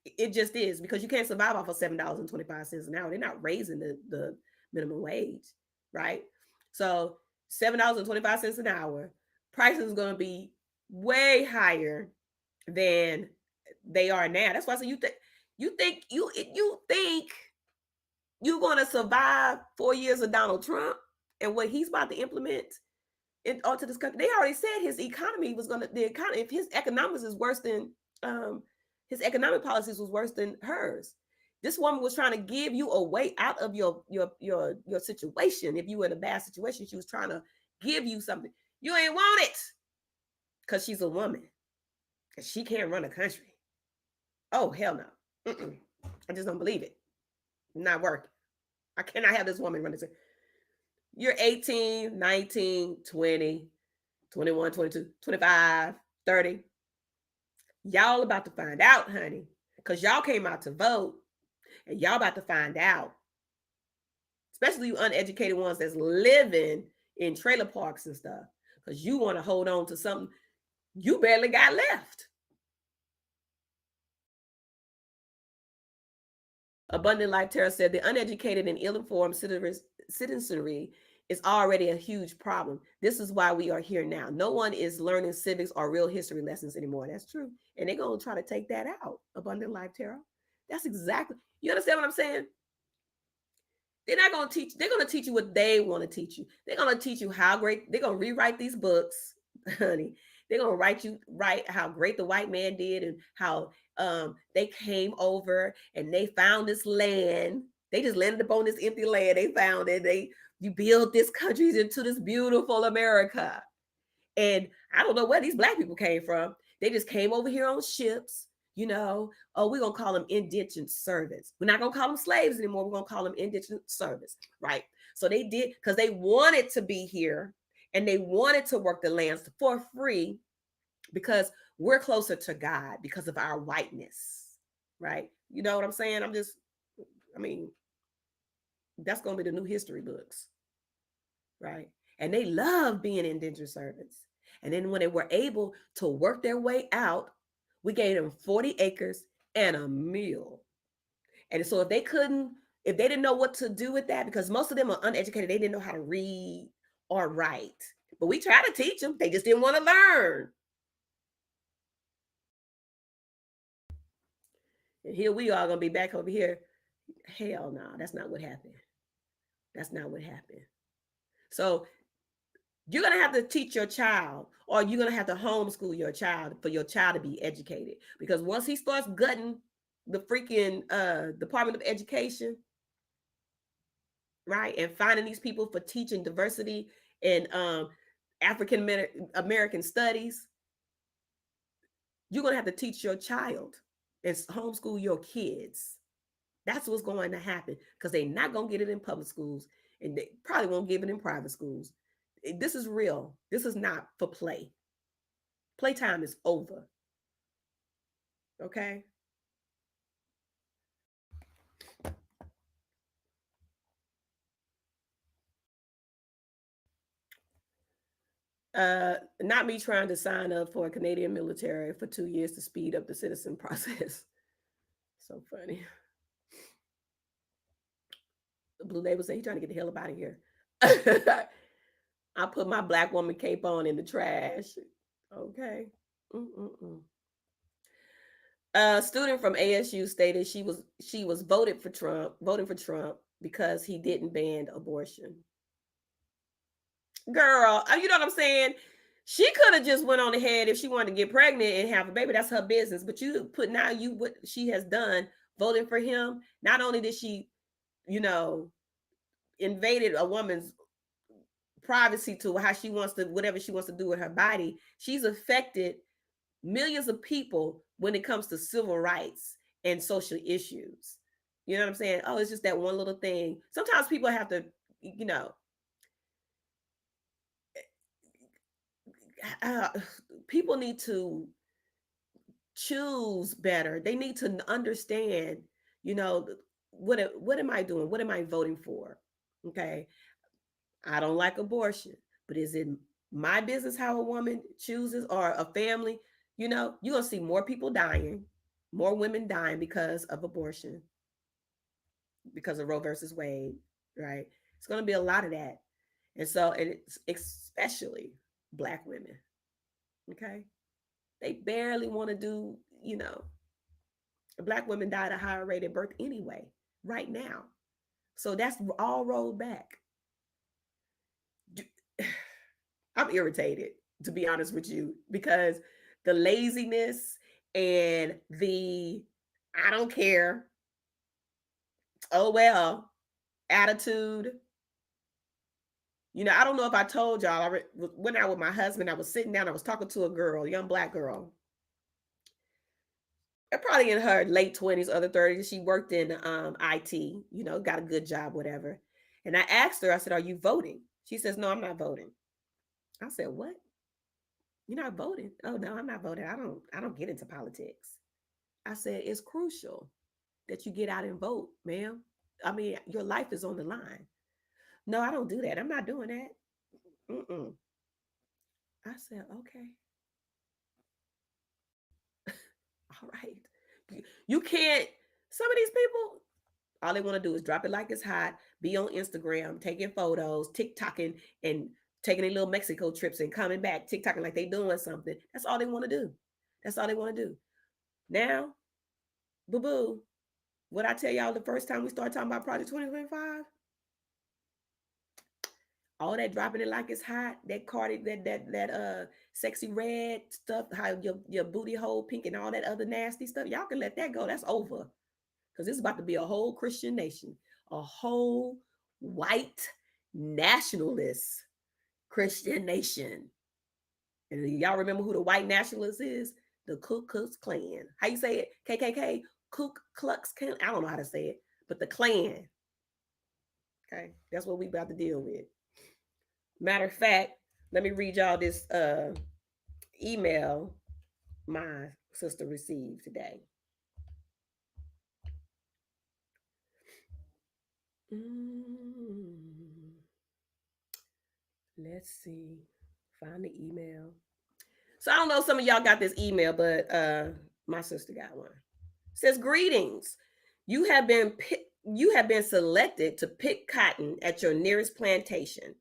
It just is because you can't survive off of $7.25 an hour. They're not raising the minimum wage, right? So $7.25 an hour. Prices is going to be way higher than they are now. That's why I say you think you're going to survive 4 years of Donald Trump and what he's about to implement onto this country. They already said his economy was going to, if his economics is worse than, his economic policies was worse than hers. This woman was trying to give you a way out of your situation. If you were in a bad situation, she was trying to give you something. You ain't want it because she's a woman. And she can't run a country. Oh, hell no. I just don't believe it. Not working. I cannot have this woman run this. You're 18, 19, 20, 21, 22, 25, 30. Y'all about to find out, honey, because y'all came out to vote and y'all about to find out, especially you uneducated ones that's living in trailer parks and stuff, because you want to hold on to something you barely got left. Abundant Life Terror said the uneducated and ill-informed citizenry is already a huge problem. This is why we are here now. No one is learning civics or real history lessons anymore. That's true. And they're going to try to take that out. Abundant Life Terror. That's exactly, you understand what I'm saying? They're not going to teach, they're going to teach you what they want to teach you. They're going to teach you how great, they're going to rewrite these books, honey. They're going to write how great the white man did and how they came over and they found this land. They just landed upon this empty land. They found it. You build this country into this beautiful America. And I don't know where these black people came from. They just came over here on ships, we're going to call them indentured servants. We're not going to call them slaves anymore. We're going to call them indentured servants, right? So they did, because they wanted to be here and they wanted to work the lands for free because we're closer to God because of our whiteness, right? You know what I'm saying? That's going to be the new history books, right? And they love being indentured servants. And then when they were able to work their way out, we gave them 40 acres and a meal. And so if they didn't know what to do with that, because most of them are uneducated, they didn't know how to read or write. But we tried to teach them. They just didn't want to learn. And here we are going to be back over here. Hell no, that's not what happened. That's not what happened. So you're going to have to teach your child, or you're going to have to homeschool your child for your child to be educated. Because once he starts gutting the freaking Department of Education, right, and finding these people for teaching diversity and African American studies, you're going to have to teach your child and homeschool your kids. That's what's going to happen, because they're not going to get it in public schools, and they probably won't give it in private schools. This is real. This is not for play. Playtime is over. Okay? Not me trying to sign up for a Canadian military for 2 years to speed up the citizen process. So funny. Blue Label say he's trying to get the hell up out of here. I put my black woman cape on in the trash. Okay. A student from ASU stated she was voting for Trump because he didn't ban abortion. Girl, you know what I'm saying? She could have just went on ahead if she wanted to get pregnant and have a baby. That's her business. But what she has done, voting for him. Not only did she, invaded a woman's privacy to whatever she wants to do with her body, she's affected millions of people when it comes to civil rights and social issues. You know what I'm saying? Oh, it's just that one little thing. Sometimes people have to, people need to choose better. They need to understand, what am I doing? What am I voting for? Okay. I don't like abortion, but is it my business how a woman chooses, or a family? You're going to see more people dying, more women dying because of abortion, because of Roe versus Wade, right? It's going to be a lot of that. And so, and it's especially Black women, okay? They barely want to do, Black women die at a higher rate at birth anyway, right now. So that's all rolled back. I'm irritated, to be honest with you, because the laziness and the I don't care, oh well, attitude. I don't know if I told y'all, I went out with my husband. I was sitting down, I was talking to a girl, a young Black girl. Probably in her late 20s, other 30s. She worked in IT, got a good job, whatever. And I asked her, I said, "Are you voting?" She says, "No, I'm not voting." I said, "What? You're not voting?" "Oh no, I'm not voting. I don't get into politics." I said, "It's crucial that you get out and vote, ma'am. I mean, your life is on the line." "No, I don't do that. I'm not doing that." Mm-mm. I said, "Okay." All right. You can't, some of these people, All they want to do is drop it like it's hot, be on Instagram, taking photos, TikToking, and taking their little Mexico trips and coming back, TikToking like they doing something. That's all they want to do. That's all they want to do. Now, boo boo, what I tell y'all the first time we started talking about Project 2025? All that dropping it like it's hot, that Cardi, that sexy red stuff, how your booty hole pink and all that other nasty stuff, y'all can let that go. That's over. Because it's about to be a whole Christian nation, a whole white nationalist Christian nation. And y'all remember who the white nationalist is? The Ku Klux Klan. How you say it? KKK? Ku Klux Klan. I don't know how to say it, but the Klan. Okay, that's what we about to deal with. Matter of fact, let me read y'all this email my sister received today. Let's see. Find the email. So I don't know if some of y'all got this email, but my sister got one. It says, greetings. You have been selected to pick cotton at your nearest plantation.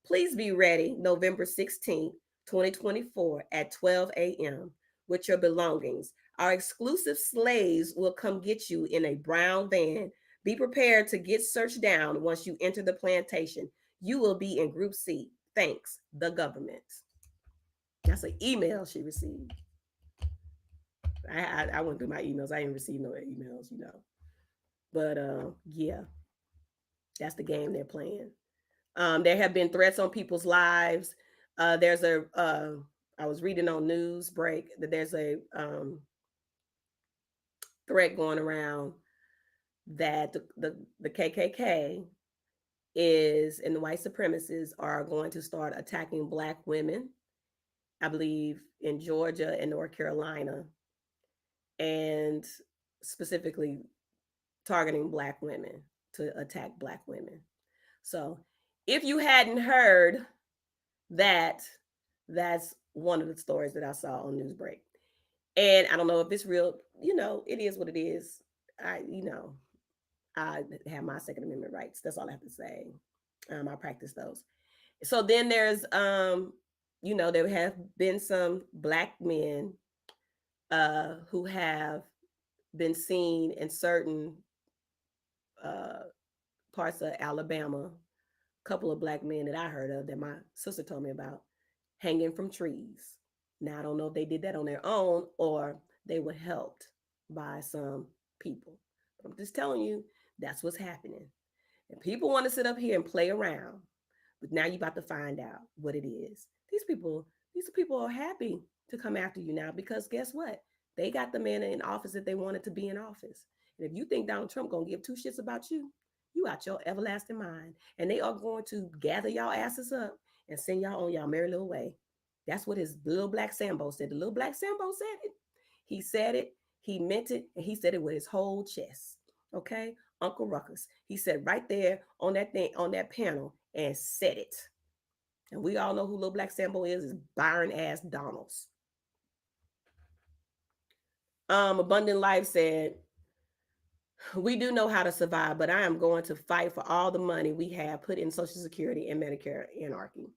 Please be ready November 16th, 2024 at 12 a.m. with your belongings. Our exclusive slaves will come get you in a brown van. Be prepared to get searched down once you enter the plantation. You will be in Group C. Thanks, the government. That's an email she received. I went through my emails. I didn't receive no emails, But yeah, that's the game they're playing. There have been threats on people's lives. There's a I was reading on news break that there's a threat going around that the KKK is and the white supremacists are going to start attacking Black women. I believe in Georgia and North Carolina, and specifically targeting Black women to attack Black women. So if you hadn't heard that, that's one of the stories that I saw on Newsbreak. And I don't know if it's real, it is what it is. I have my Second Amendment rights. That's all I have to say. I practice those. So then there's, there have been some Black men who have been seen in certain uh, parts of Alabama. A couple of Black men that I heard of that my sister told me about hanging from trees. Now, I don't know if they did that on their own or they were helped by some people. But I'm just telling you, that's what's happening. And people want to sit up here and play around. But now you're about to find out what it is. These people are happy to come after you now because guess what? They got the man in office that they wanted to be in office. And if you think Donald Trump gonna give two shits about you, you out your everlasting mind. And they are going to gather y'all asses up and send y'all on y'all merry little way. That's what his little black Sambo said. The little black Sambo said it. He said it, he meant it, and he said it with his whole chest. Okay? Uncle Ruckus. He said right there on that thing, on that panel, and said it. And we all know who little black Sambo is Byron ass Donalds. Abundant Life said, we do know how to survive, but I am going to fight for all the money we have put in Social Security and Medicare anarchy.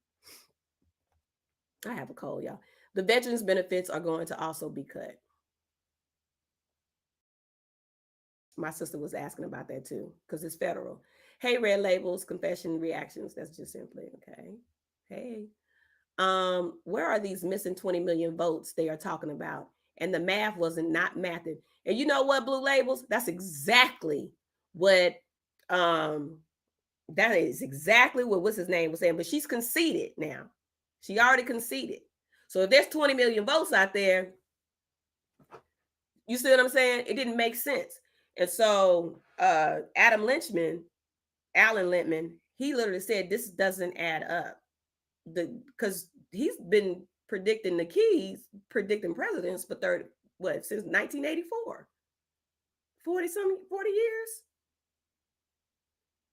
I have a cold, y'all. The veterans benefits are going to also be cut. My sister was asking about that too, because it's federal. Hey, red labels, confession reactions. That's just simply okay. Hey, where are these missing 20 million votes they are talking about? And the math wasn't not mathing. And you know what, blue labels? That's exactly what that is exactly what what's his name was saying. But she's conceded now. She already conceded. So if there's 20 million votes out there, you see what I'm saying? It didn't make sense. And so Alan Littman, he literally said this doesn't add up. Because he's been predicting presidents for since 1984. 40 years.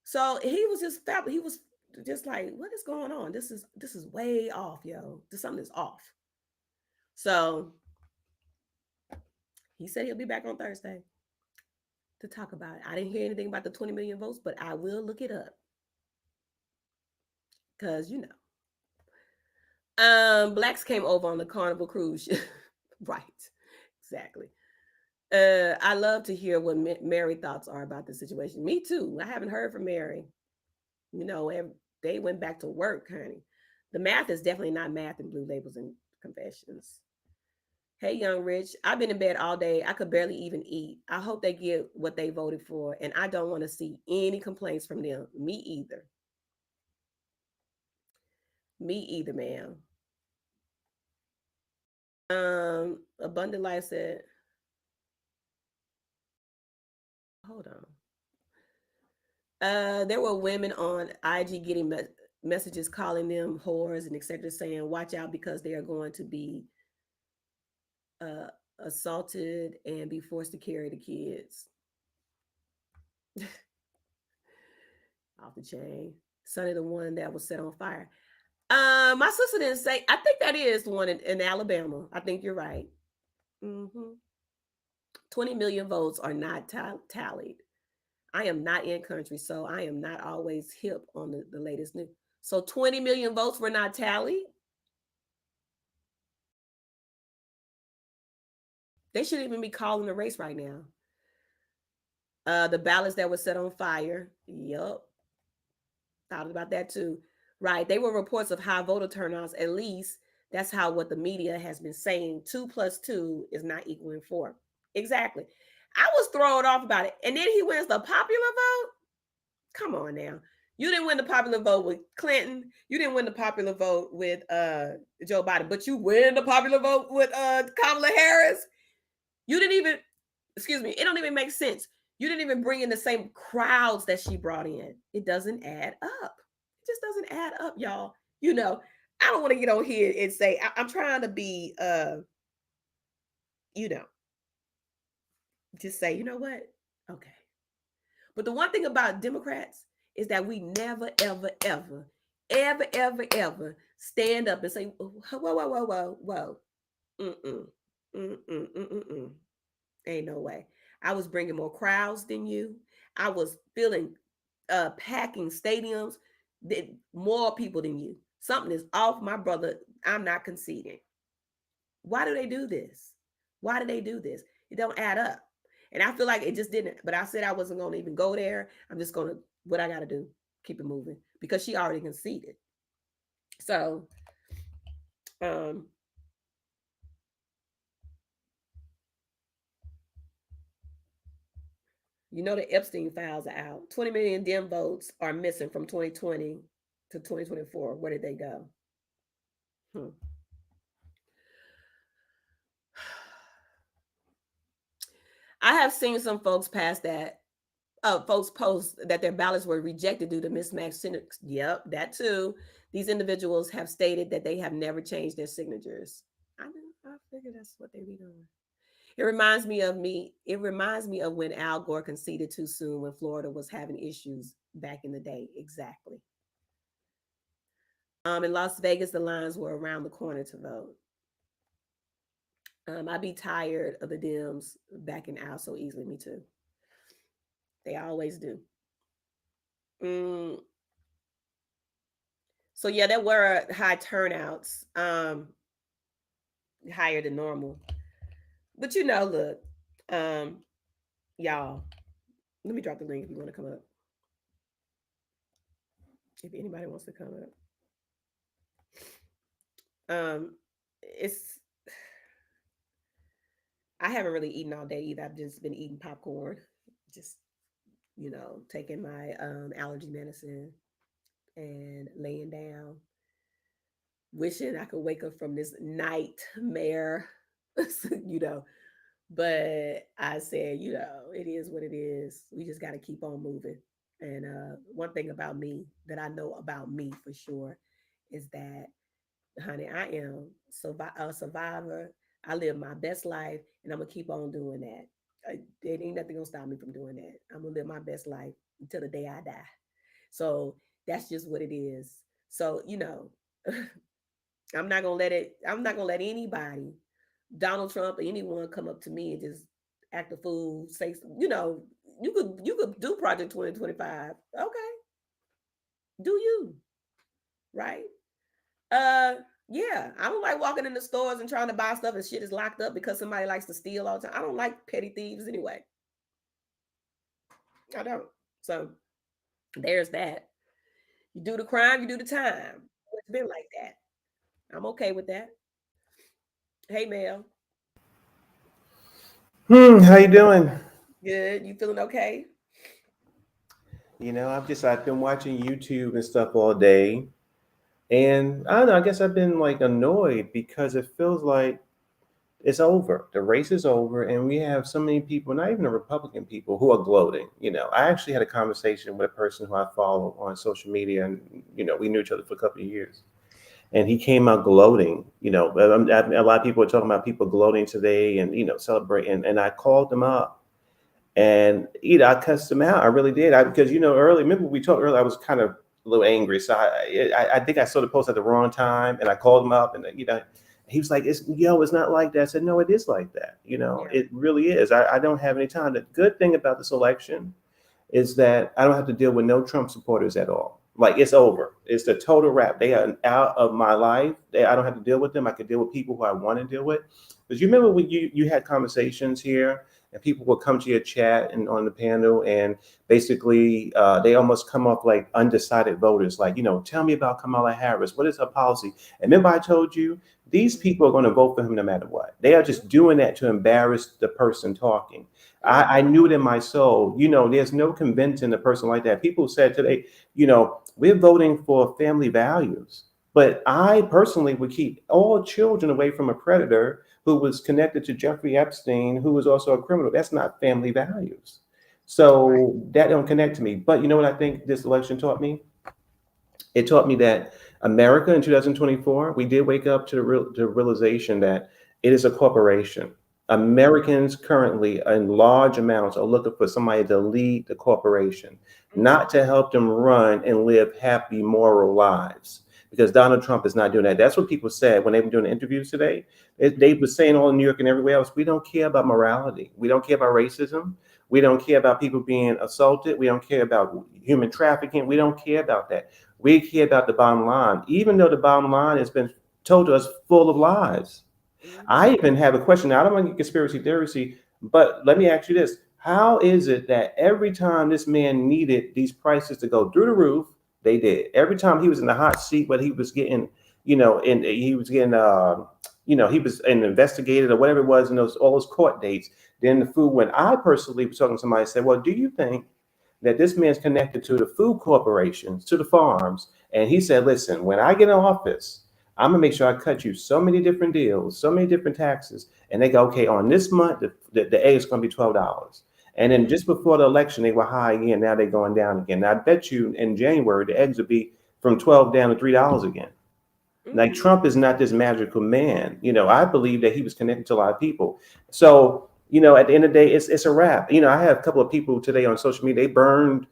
So he was just like, what is going on? This is way off, yo. Something is off. So he said he'll be back on Thursday. to talk about it. I didn't hear anything about the 20 million votes, but I will look it up because blacks came over on the Carnival cruise ship. Right, exactly. I love to hear what Mary thoughts are about the situation. Me too. I haven't heard from Mary. They went back to work, honey. The math is definitely not math in Blue Labels and Confessions. Hey, Young Rich, I've been in bed all day. I could barely even eat. I hope they get what they voted for, and I don't want to see any complaints from them. Me either. Me either, ma'am. Abundant Life said, hold on. There were women on IG getting messages calling them whores and etc., saying, "Watch out because they are going to be uh, assaulted and be forced to carry the kids." Off the chain. Sonny, the one that was set on fire. My sister didn't say. I think that is the one in Alabama. I think you're right. 20 million votes are not tallied. I am not in country, so I am not always hip on the latest news. So 20 million votes were not tallied. They shouldn't even be calling the race right now. The ballots that were set on fire. Yup. Thought about that too. Right. They were reports of high voter turnouts. At least that's how what the media has been saying. 2 plus 2 is not equaling 4. Exactly. I was thrown off about it. And then he wins the popular vote. Come on now. You didn't win the popular vote with Clinton. You didn't win the popular vote with Joe Biden, but you win the popular vote with Kamala Harris. You didn't even, excuse me, it don't even make sense. You didn't even bring in the same crowds that she brought in. It doesn't add up. It just doesn't add up, y'all. I don't want to get on here and say I'm trying to be just say, you know what? Okay. But the one thing about Democrats is that we never, ever, ever, ever, ever, ever stand up and say, whoa, whoa, whoa, whoa, whoa. Mm-mm. Mm-mm. Mm-mm. Ain't no way. I was bringing more crowds than you. I was filling, packing stadiums, more people than you. Something is off, my brother. I'm not conceding. Why do they do this? Why do they do this? It don't add up. And I feel like it just didn't. But I said I wasn't going to even go there. I'm just going to, what I got to do, keep it moving because she already conceded. So, the Epstein files are out. 20 million Dem votes are missing from 2020 to 2024. Where did they go? I have seen some folks pass that. Folks post that their ballots were rejected due to mismatched signatures. Yep, that too. These individuals have stated that they have never changed their signatures. I figured that's what they be doing. It reminds me of when Al Gore conceded too soon when Florida was having issues back in the day. Exactly. In Las Vegas, the lines were around the corner to vote. I'd be tired of the Dems backing out so easily. Me too. They always do. So yeah, there were high turnouts, higher than normal. But look, y'all, let me drop the link if you want to come up. If anybody wants to come up. It's I haven't really eaten all day either. I've just been eating popcorn, just taking my allergy medicine and laying down, wishing I could wake up from this nightmare, But I said, it is what it is. We just got to keep on moving. And one thing about me that I know about me for sure is that, honey, I am a survivor. I live my best life, and I'm going to keep on doing that. There ain't nothing going to stop me from doing that. I'm going to live my best life until the day I die. So that's just what it is. So, I'm not going to let anybody, Donald Trump or anyone, come up to me and just act a fool, say, you could do Project 2025. Okay, do you right? Yeah, I don't like walking in the stores and trying to buy stuff and shit is locked up because somebody likes to steal all the time. I don't like petty thieves anyway. I don't. So there's that. You do the crime, you do the time. It's been like that. I'm okay with that. Hey, Mel. How you doing? Good. You feeling okay? I've been watching YouTube and stuff all day, and I don't know. I guess I've been like annoyed because it feels like it's over. The race is over, and we have so many people, not even the Republican people, who are gloating. I actually had a conversation with a person who I follow on social media, and we knew each other for a couple of years, and he came out gloating. A lot of people are talking about people gloating today, and celebrating. And I called them up. And I cussed him out. I really did. Because early. Remember we talked earlier. I was kind of a little angry, so I think I saw the post at the wrong time, and I called him up, and he was like, "It's not like that." I said, "No, it is like that. It really is. I don't have any time." The good thing about this election is that I don't have to deal with no Trump supporters at all. Like, it's over. It's the total wrap. They are out of my life. I don't have to deal with them. I can deal with people who I want to deal with. Because you remember when you had conversations here, and people will come to your chat and on the panel, and basically they almost come off like undecided voters. Like, tell me about Kamala Harris. What is her policy? And remember I told you, these people are going to vote for him no matter what. They are just doing that to embarrass the person talking. I knew it in my soul. There's no convincing a person like that. People said today, we're voting for family values. But I personally would keep all children away from a predator who was connected to Jeffrey Epstein, who was also a criminal. That's not family values. So that don't connect to me. But you know what I think this election taught me? It taught me that America in 2024, we did wake up to the realization that it is a corporation. Americans currently, in large amounts, are looking for somebody to lead the corporation, not to help them run and live happy, moral lives. Because Donald Trump is not doing that. That's what people said when they were doing the interviews today. They were saying all in New York and everywhere else, we don't care about morality. We don't care about racism. We don't care about people being assaulted. We don't care about human trafficking. We don't care about that. We care about the bottom line, even though the bottom line has been told to us full of lies. I even have a question. Now, I don't want to get conspiracy theory, but let me ask you this. How is it that every time this man needed these prices to go through the roof, they did? Every time he was in the hot seat, but he was getting, he was investigated or whatever it was, and all those court dates. Then the food, when I personally was talking to somebody, said, well, do you think that this man's connected to the food corporations, to the farms? And he said, listen, when I get in office, I'm gonna make sure I cut you so many different deals, so many different taxes. And they go, okay, on this month, the egg is gonna be $12. And then just before the election, they were high again. Now they're going down again. Now, I bet you in January, the eggs will be from $12 down to $3 again. Like, Trump is not this magical man. I believe that he was connected to a lot of people. So, at the end of the day, it's a wrap. I have a couple of people today on social media. They burned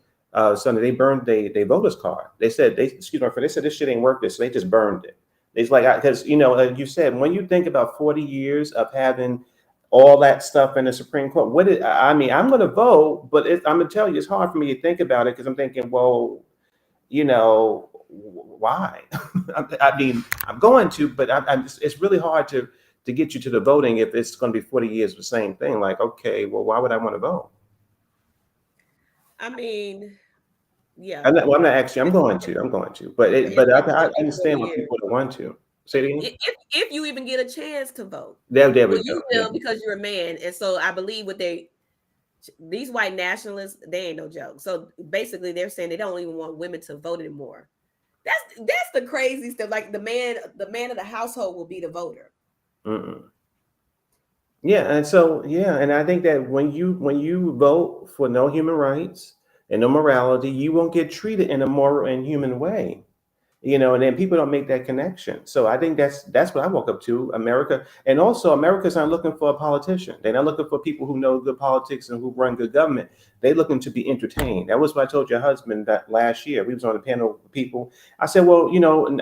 Sunday. They burned their voters card. They said they said this shit ain't worth it. So they just burned it. It's like, because like you said, when you think about 40 years of having all that stuff in the Supreme Court, I'm going to vote, but I'm going to tell you, it's hard for me to think about it because I'm thinking, well, why? I'm going to, but it's really hard to get you to the voting if it's going to be 40 years of the same thing. Like, okay, well, why would I want to vote? Yeah. I'm not actually. I'm going to. But I understand why people don't want to. Say it again. If you even get a chance to vote, there we go. You will, because you're a man, and so I believe these white nationalists, they ain't no joke. So basically, they're saying they don't even want women to vote anymore. That's the crazy stuff. Like, the man of the household will be the voter. Yeah, and I think that when you vote for no human rights and no morality, you won't get treated in a moral and human way. And then people don't make that connection. So I think that's what I woke up to, America. And also, America's not looking for a politician. They're not looking for people who know good politics and who run good government. They're looking to be entertained. That was what I told your husband that last year. We was on a panel with people. I said, well,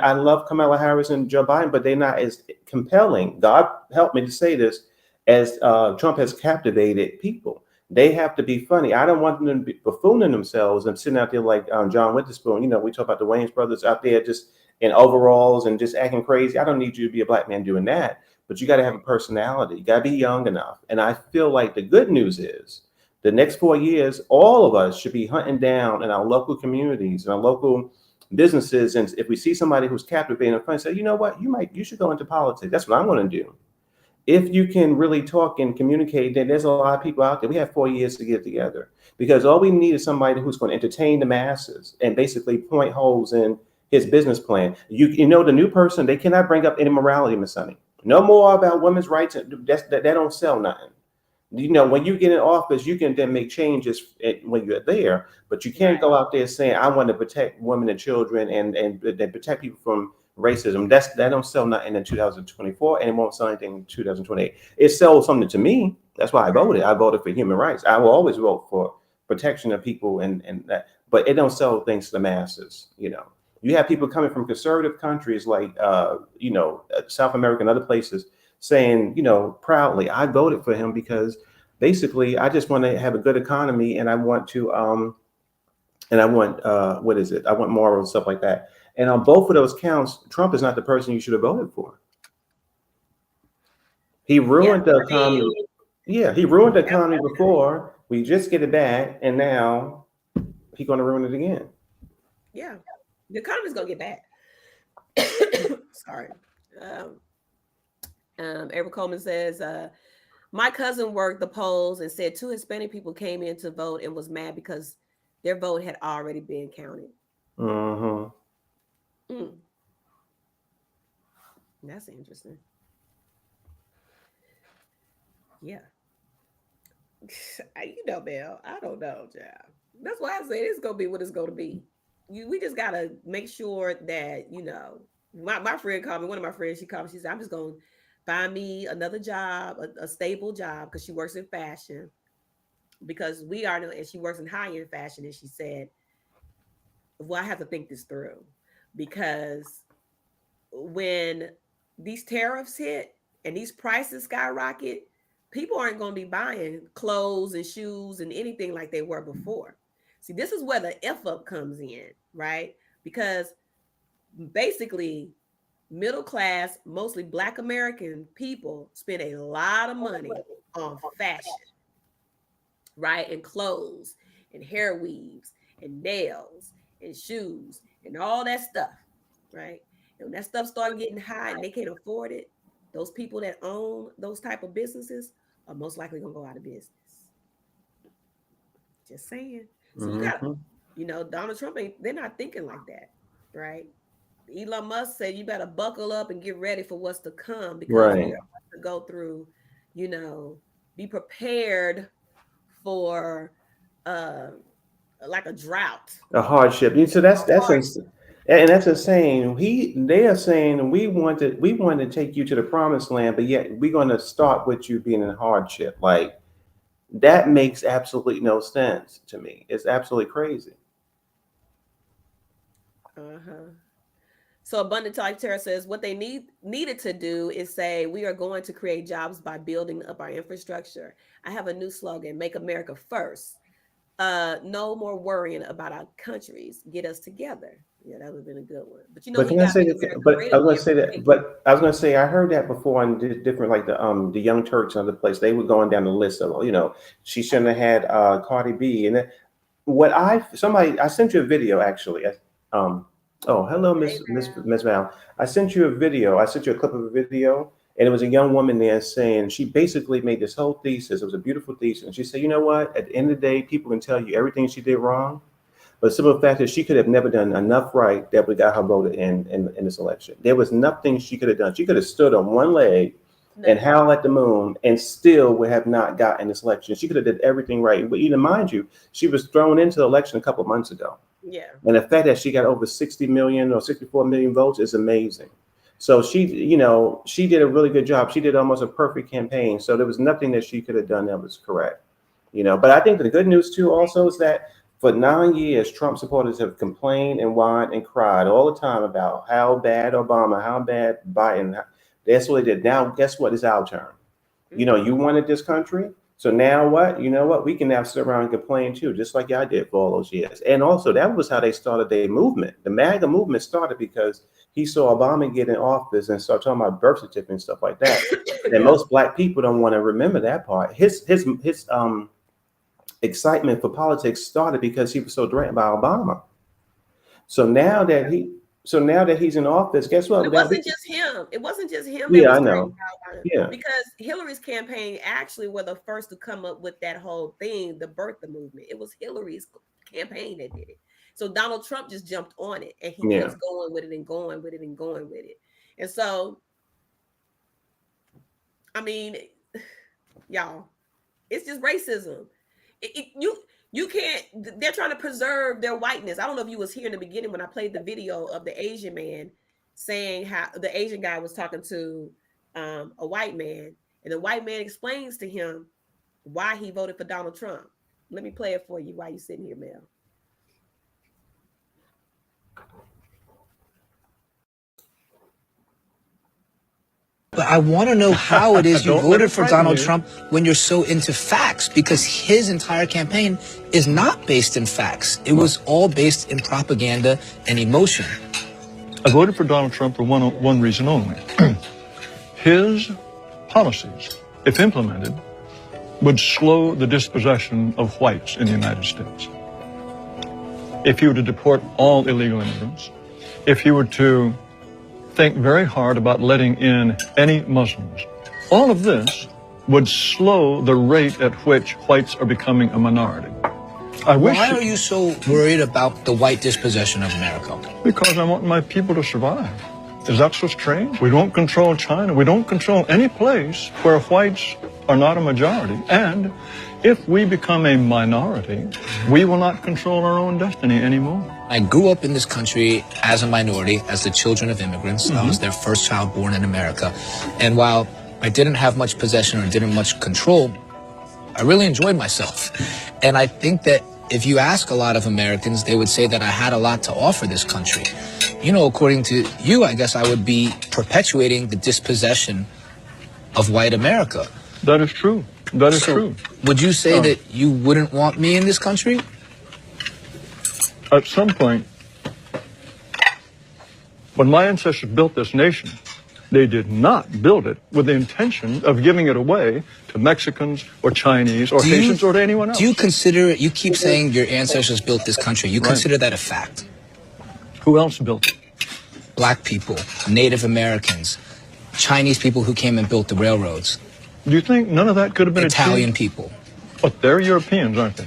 I love Kamala Harris and Joe Biden, but they're not as compelling. God help me to say this, as Trump has captivated people. They have to be funny. I don't want them to be buffooning themselves and sitting out there like John Witherspoon. You know, we talk about the Wayans brothers out there just in overalls and just acting crazy. I don't need you to be a black man doing that, but you got to have a personality. You got to be young enough. And I feel like the good news is the next 4 years, all of us should be hunting down in our local communities and our local businesses. And if we see somebody who's captivating and fun, say, you know what, you should go into politics. That's what I'm going to do. If you can really talk and communicate, then there's a lot of people out there. We have 4 years to get together because all we need is somebody who's going to entertain the masses and basically point holes in his business plan. You know, the new person, they cannot bring up any morality, Miss Sunny. No more about women's rights. That don't sell nothing. You know, when you get in office, you can then make changes when you're there, but you can't go out there saying, I want to protect women and children and protect people from racism. That don't sell nothing in 2024, and it won't sell anything in 2028. It sells something to me. That's why I voted. I voted for human rights. I will always vote for protection of people and that, but it don't sell things to the masses. You know, you have people coming from conservative countries like South America and other places saying, you know, proudly, I voted for him because basically I just want to have a good economy and I want to I want morals, stuff like that. And on both of those counts, Trump is not the person you should have voted for. He ruined the economy. Yeah, he ruined the economy before. We just get it back, and now he's going to ruin it again. Yeah, the economy's going to get bad. Sorry. Eric Coleman says, my cousin worked the polls and said 2 Hispanic people came in to vote and was mad because their vote had already been counted. Mm-hmm. That's interesting. Yeah. You know, Mel, I don't know, child. That's why I say it's going to be what it's going to be. We just got to make sure that, you know, my friend called me, one of my friends, she called me, she said, I'm just going to find me another job, a stable job, because she works in fashion. Because and she works in high-end fashion, and she said, well, I have to think this through. Because when these tariffs hit and these prices skyrocket, people aren't going to be buying clothes and shoes and anything like they were before. See, this is where the F up comes in, right? Because basically, middle class, mostly Black American people spend a lot of money on fashion, right? And clothes and hair weaves and nails and shoes and all that stuff, right? And when that stuff started getting high and they can't afford it, those people that own those type of businesses are most likely going to go out of business. Just saying. So you got, Donald Trump they're not thinking like that, right? Elon Musk said you better buckle up and get ready for what's to come because we're going to go through, be prepared for like a drought, a hardship. So that's insane. They are saying we want to take you to the promised land, but yet we're going to start with you being in hardship. Like that makes absolutely no sense to me. It's absolutely crazy. So Abundant Talk Terra says what they needed to do is say we are going to create jobs by building up our infrastructure. I have a new slogan: Make America First. No more worrying about our countries. Get us together. Yeah, that would have been a good one. But I was going to say that. But I was going to say I heard that before on different like the Young Turks and other place. They were going down the list of she shouldn't have had Cardi B and I sent you a video actually. Oh, hello, Miss Val. I sent you a video. I sent you a clip of a video, and it was a young woman there saying she basically made this whole thesis. It was a beautiful thesis, and she said, you know what? At the end of the day, people can tell you everything she did wrong, but the simple fact is she could have never done enough right that we got her voted in this election. There was nothing she could have done. She could have stood on one leg and howl at the moon and still would have not gotten this election. She could have did everything right. But mind you, she was thrown into the election a couple of months ago. Yeah. And the fact that she got over 60 million or 64 million votes is amazing. So she did a really good job. She did almost a perfect campaign. So there was nothing that she could have done that was correct. But I think the good news too also is that for 9 years, Trump supporters have complained and whined and cried all the time about how bad Obama, how bad Biden. That's what they did. Now, guess what? It's our turn. You wanted this country. So now what? You know what? We can now sit around and complain too, just like y'all did for all those years. And also, that was how they started their movement. The MAGA movement started because he saw Obama get in office and start talking about birth certificate and stuff like that. And Yeah. most black people don't want to remember that part. His excitement for politics started because he was so threatened by Obama. So now that he's in office, guess what? It wasn't just him. It wasn't just him that Yeah, I was threatened know. by Obama. Yeah, Because Hillary's campaign actually were the first to come up with that whole thing, the birther movement. It was Hillary's campaign that did it. So Donald Trump just jumped on it and he yeah. keeps going with it and going with it and going with it. And so, I mean, y'all, it's just racism. You can't. They're trying to preserve their whiteness. I don't know if you was here in the beginning when I played the video of the Asian man saying how the Asian guy was talking to a white man, and the white man explains to him why he voted for Donald Trump. Let me play it for you while you're sitting here, Mel. But I want to know how it is you Don't let voted it for frighten Donald you. Trump when you're so into facts, because his entire campaign is not based in facts. It was all based in propaganda and emotion. I voted for Donald Trump for one reason only. His policies, if implemented, would slow the dispossession of whites in the United States. If he were to deport all illegal immigrants, if he were to think very hard about letting in any Muslims, all of this would slow the rate at which whites are becoming a minority. Why are you so worried about the white dispossession of America? Because I want my people to survive. Is that so strange? We don't control China. We don't control any place where whites are not a majority. And if we become a minority, we will not control our own destiny anymore. I grew up in this country as a minority, as the children of immigrants. I was their first child born in America. And while I didn't have much possession or didn't much control, I really enjoyed myself. And I think that if you ask a lot of Americans, they would say that I had a lot to offer this country. You know, according to you, I guess I would be perpetuating the dispossession of white America. That is true. That is true. Would you say that you wouldn't want me in this country? At some point, when my ancestors built this nation, they did not build it with the intention of giving it away to Mexicans or Chinese or Haitians or to anyone else. Do you consider, you keep saying your ancestors built this country, you consider that a fact? Who else built it? Black people, Native Americans, Chinese people who came and built the railroads. Do you think none of that could have been Italian achieved? people. But they're Europeans, aren't they?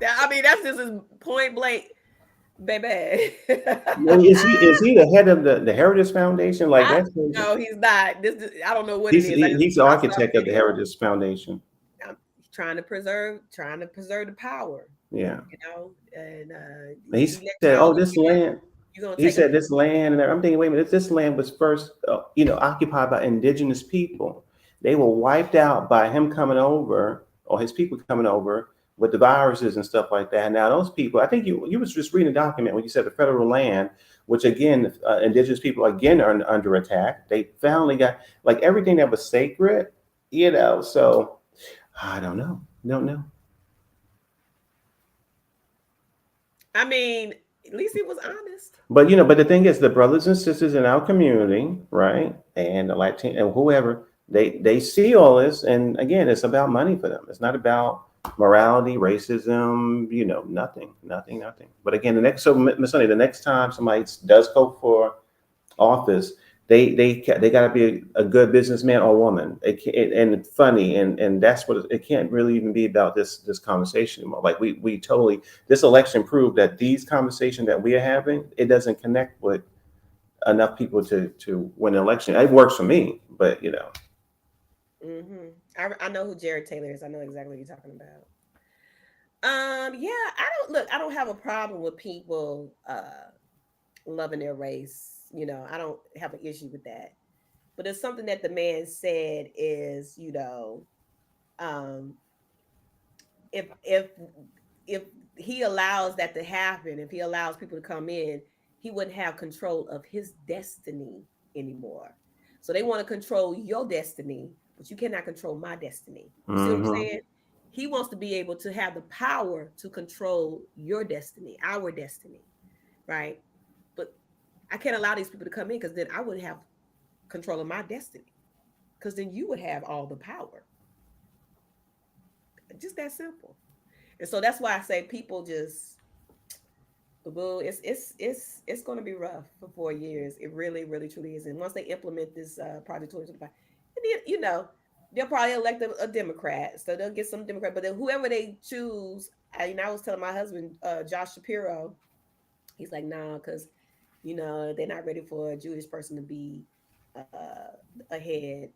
I mean, that's just his point blank, baby. Is he the head of the Heritage Foundation? Like that's no, he's not. I don't know what he's it is. he's the architect of the Heritage Foundation. I'm trying to preserve the power. Yeah. You know, and He said, "Oh, this land." He said, "This land," and I'm thinking, wait a minute, this land was first, occupied by indigenous people. They were wiped out by him coming over, or his people coming over with the viruses and stuff like that. Now those people, I think you was just reading a document when you said the federal land, which again, indigenous people again are under attack. They finally got like everything that was sacred, So I don't know. I mean, at least he was honest. But but the thing is, the brothers and sisters in our community, right, and the Latin and whoever, they see all this, and again, it's about money for them. It's not about morality, racism, nothing. But again, Miss Sunny, the next time somebody does go for office, they got to be a good businessman or woman. And funny, and that's what it can't really even be about this conversation anymore. Like we totally, this election proved that these conversations that we are having, it doesn't connect with enough people to win an election. It works for me, but Mm-hmm. I know who Jared Taylor is. I know exactly what you're talking about. Yeah, I don't have a problem with people loving their race. I don't have an issue with that. But it's something that the man said is, um, if he allows that to happen, if he allows people to come in, he wouldn't have control of his destiny anymore. So they want to control your destiny, but you cannot control my destiny. You see what I'm Mm-hmm. saying? He wants to be able to have the power to control your destiny, our destiny, right? But I can't allow these people to come in because then I wouldn't have control of my destiny. Because then you would have all the power. Just that simple. And so that's why I say people just boo. It's going to be rough for 4 years. It really, really, truly is. And once they implement this Project 2025, and then, they'll probably elect a Democrat, so they'll get some Democrat. But then whoever they choose, I was telling my husband, Josh Shapiro, he's like, nah, because they're not ready for a Jewish person to be ahead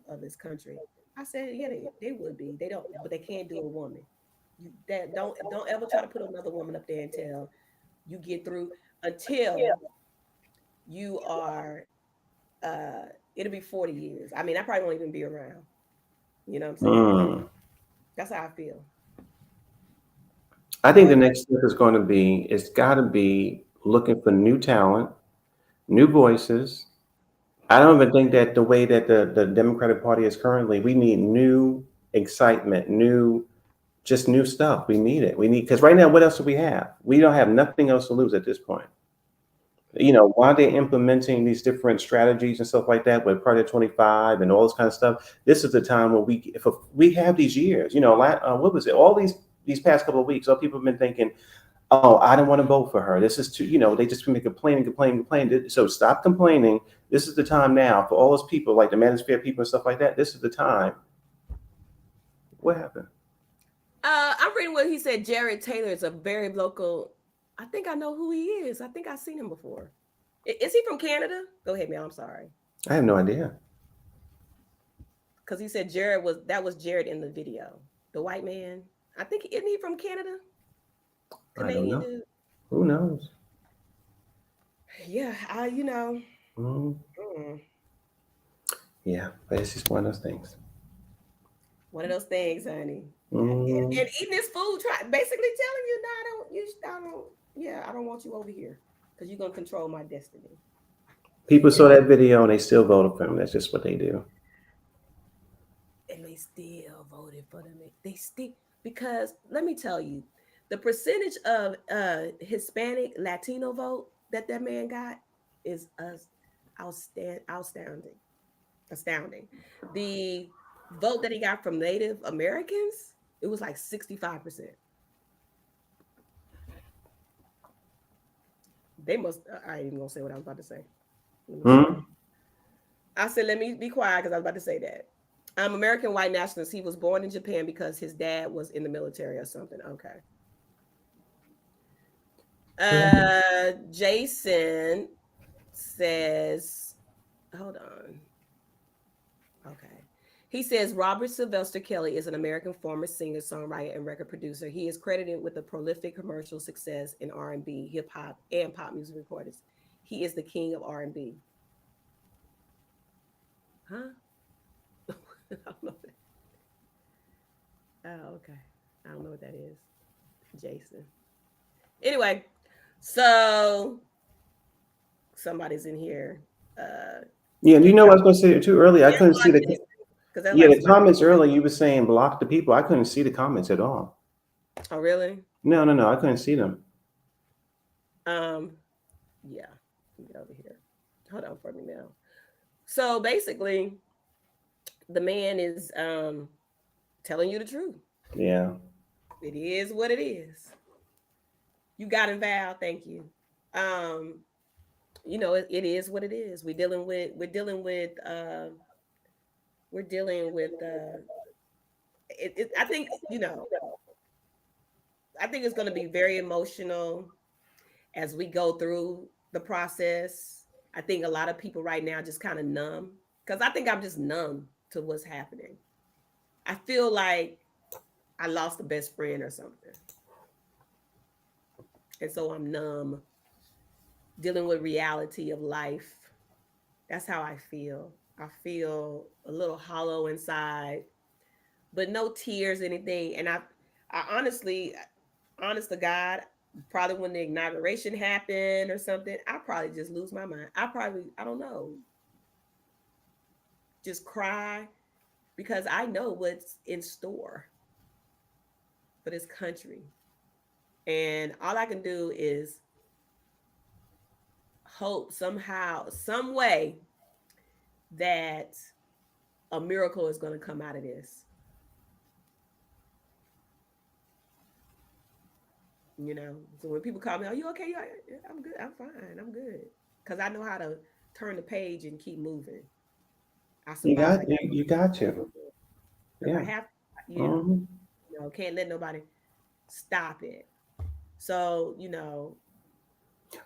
of this country. I said, yeah, they would be. They don't, but they can't do a woman. That don't ever try to put another woman up there until you get through, until you are it'll be 40 years. I mean, I probably won't even be around. You know what I'm saying? Mm. That's how I feel. I think the Or next step is going to be, it's got to be looking for new talent, new voices. I don't even think that the way that the Democratic Party is currently, we need new excitement, just new stuff. We need it. We need, because right now, what else do we have? We don't have nothing else to lose at this point. While they're implementing these different strategies and stuff like that with Project 25 and all this kind of stuff, this is the time when if we have these years, what was it? All these past couple of weeks, all people have been thinking, oh, I don't want to vote for her. This is too, they just been complaining. So stop complaining. This is the time now for all those people, like the Manosphere people and stuff like that. This is the time. What happened? I'm reading what he said. Jared Taylor is a very local. I think I know who he is. I think I've seen him before. Is he from Canada? Go ahead, man. I'm sorry. I have no idea. Because he said that was Jared in the video. The white man. I think, isn't he from Canada? I don't Canadian know. dude. Who knows? Yeah, Mm, mm, yeah, but it's just one of those things. one of those things, honey. And Mm. eating this food, basically telling you, no, I don't want you over here because you're gonna control my destiny. People And saw that video and they still voted for him. That's just what they do. they still voted for them. They still, because let me tell you, the percentage of Hispanic Latino vote that man got is astounding. The vote that he got from Native Americans, it was like 65%. They must. I ain't even gonna say what I was about to say. Let me shut up. Mm. I said, let me be quiet because I was about to say that. American white nationalist. He was born in Japan because his dad was in the military or something. Okay. Yeah. Jason says, hold on. Okay. He says Robert Sylvester Kelly is an American former singer, songwriter, and record producer. He is credited with a prolific commercial success in R&B, hip hop, and pop music recordings. He is the king of R&B. Huh? I don't know. Oh, okay. I don't know what that is. Jason. Anyway, so somebody's in here. Yeah, and Can't I was going to say it too earlier. I couldn't see the. because that's Yeah, like the somebody. comments earlier. You were saying block the people. I couldn't see the comments at all. Oh, really? No, no, no. I couldn't see them. Yeah. Get over here. Hold on for me now. So basically, the man is telling you the truth. Yeah. It is what it is. You got it, Val. Thank you. Um, it is what it is. We're dealing with I think, I think it's going to be very emotional as we go through the process. I think a lot of people right now just kind of numb, because I think I'm just numb to what's happening. I feel like I lost a best friend or something. And so I'm numb, dealing with reality of life. That's how I feel. I feel a little hollow inside, but no tears, anything. And I honestly, honest to God, probably when the inauguration happened or something, I probably just lose my mind. I don't know. just cry because I know what's in store for this country. And all I can do is hope somehow, some way, that a miracle is going to come out of this. You know, so when people call me, "Are you okay?" Yeah, I'm good. I'm fine. I'm good because I know how to turn the page and keep moving. I survived. You got to. If I Yeah. have, Hmm. can't let nobody stop it. So,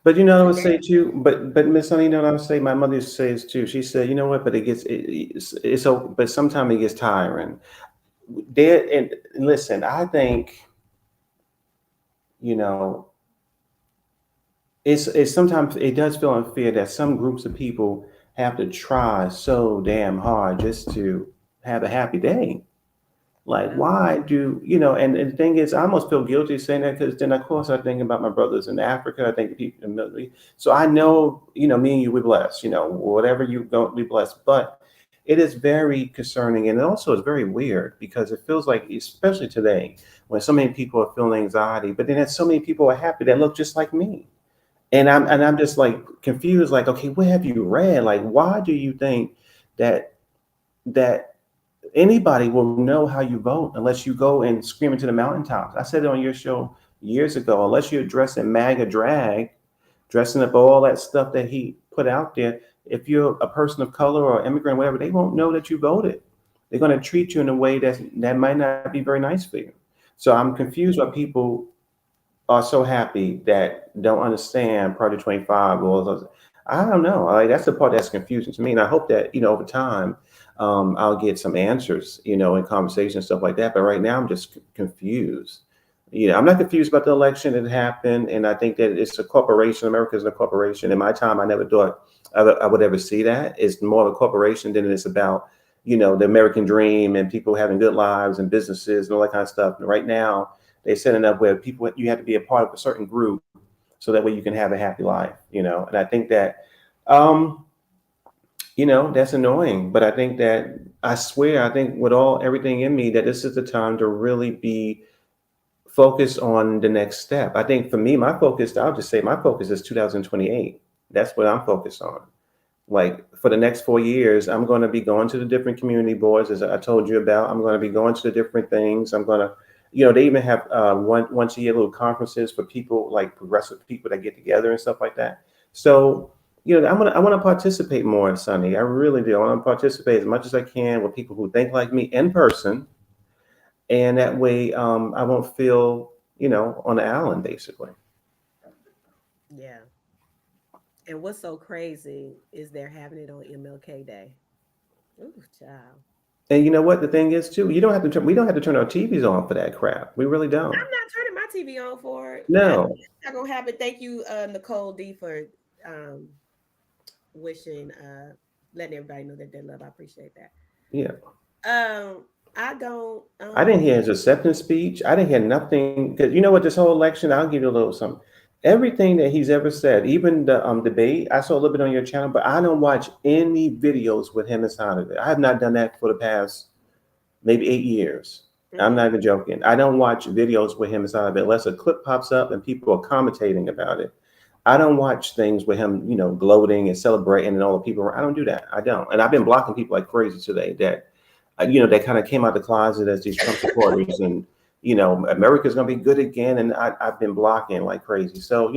But you know, I would today, say too. But Miss Honey, you know what I would say. My mother used to say this too. She said, you know what? But it's so. But sometimes it gets tiring. There and listen, I think you know it's sometimes it does feel unfair that some groups of people have to try so damn hard just to have a happy day. I Like, know. why do and the thing is, I almost feel guilty saying that because then, of course, I think about my brothers in Africa. I think people in the Middle East. So I know, me and you, we're blessed. Whatever you go, be blessed. But it is very concerning, and also it's very weird because it feels like, especially today, when so many people are feeling anxiety, but then there's so many people are happy that look just like me, and I'm just like confused. Like, okay, what have you read? Like, why do you think that that anybody will know how you vote unless you go and scream into the mountaintops? I said it on your show years ago. Unless you're dressed in MAGA drag, dressing up all that stuff that he put out there, if you're a person of color or immigrant, whatever, they won't know that you voted. They're going to treat you in a way that might not be very nice for you. So I'm confused why people are so happy that don't understand Project 25. Well, I don't know. Like, that's the part that's confusing to me. And I hope that, over time, I'll get some answers, in conversation and stuff like that. But right now, I'm just confused. I'm not confused about the election that happened. And I think that it's a corporation. America is a corporation. In my time, I never thought I would ever see that. It's more of a corporation than it is about, the American dream and people having good lives and businesses and all that kind of stuff. And right now, they're setting up where people, you have to be a part of a certain group so that way you can have a happy life. And I think that um that's annoying, but I think that I swear, I think with all everything in me, that this is the time to really be focused on the next step. I think for me, I'll just say my focus is 2028. That's what I'm focused on. Like, for the next 4 years, I'm going to be going to the different community boards, as I told you about. I'm going to be going to the different things. I'm going to, they even have once a year little conferences for people, like progressive people that get together and stuff like that. So, I want to participate more, Sonny. I really do. I want to participate as much as I can with people who think like me in person, and that way, I won't feel, on the island, basically. Yeah. And what's so crazy is they're having it on MLK Day. Ooh, child. And you know what the thing is too? You don't have to. We don't have to turn our TVs on for that crap. We really don't. I'm not turning my TV on for it. No. It's not gonna happen. Thank you, Nicole D, for um, wishing, letting everybody know that they love. I appreciate that. Yeah. I don't. I didn't hear his acceptance speech. I didn't hear nothing, because you know what? This whole election, I'll give you a little something. Everything that he's ever said, even the debate, I saw a little bit on your channel, but I don't watch any videos with him inside of it. I have not done that for the past maybe 8 years. I'm Mm-mm. not even joking. I don't watch videos with him inside of it unless a clip pops up and people are commentating about it. I don't watch things with him, gloating and celebrating and all the people. I don't do that. I don't. And I've been blocking people like crazy today that, that kind of came out the closet as these Trump supporters, and America's going to be good again. And I've been blocking like crazy. So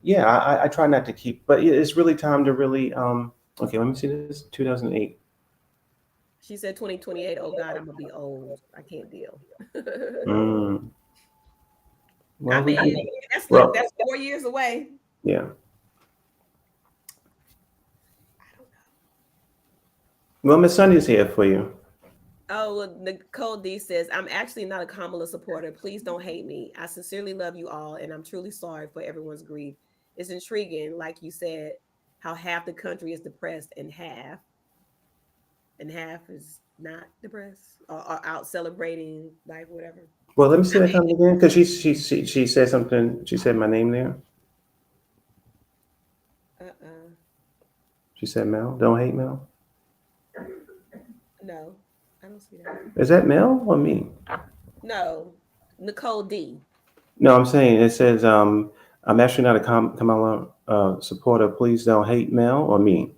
yeah, I try not to keep, but it's really time to really. Okay, let me see this. 2008. She said 2028. Oh God, I'm gonna be old. I can't deal. Mm, I well, we mean, can. that's look, Well, that's 4 years away. yeah. I don't know. Well, Miss Sunny's here for you. Oh, well, Nicole D says, I'm actually not a Kamala supporter. Please don't hate me. I sincerely love you all, and I'm truly sorry for everyone's grief. It's intriguing, like you said, how half the country is depressed and half is not depressed or out celebrating, like whatever. Well, let me see I that comment again, because she said something. She said my name there. mean, She said Mel. Don't hate Mel. No, I don't see that. Is that Mel or me? No, Nicole D. No, I'm saying it says I'm actually not a Kamala supporter. Please don't hate Mel or me.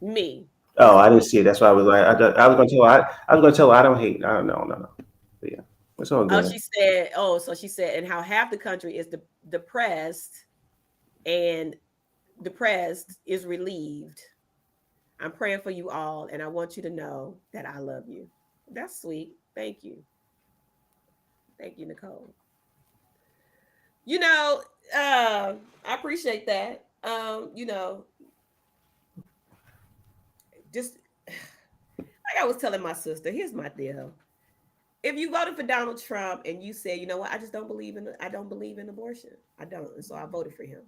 Me. Oh, That's I didn't me. see it. That's why I was like, I was gonna tell her, I was gonna tell her I don't hate. I don't know, no. But yeah, it's all Oh, good. she said. Oh, so she said, and how half the country is depressed, and depressed is relieved. I'm praying for you all, and I want you to know that I love you. That's sweet. Thank you. Thank you, Nicole. You know, I appreciate that. Just like I was telling my sister, here's my deal. If you voted for Donald Trump and you said, you know what, I don't believe in abortion. I don't. And so I voted for him.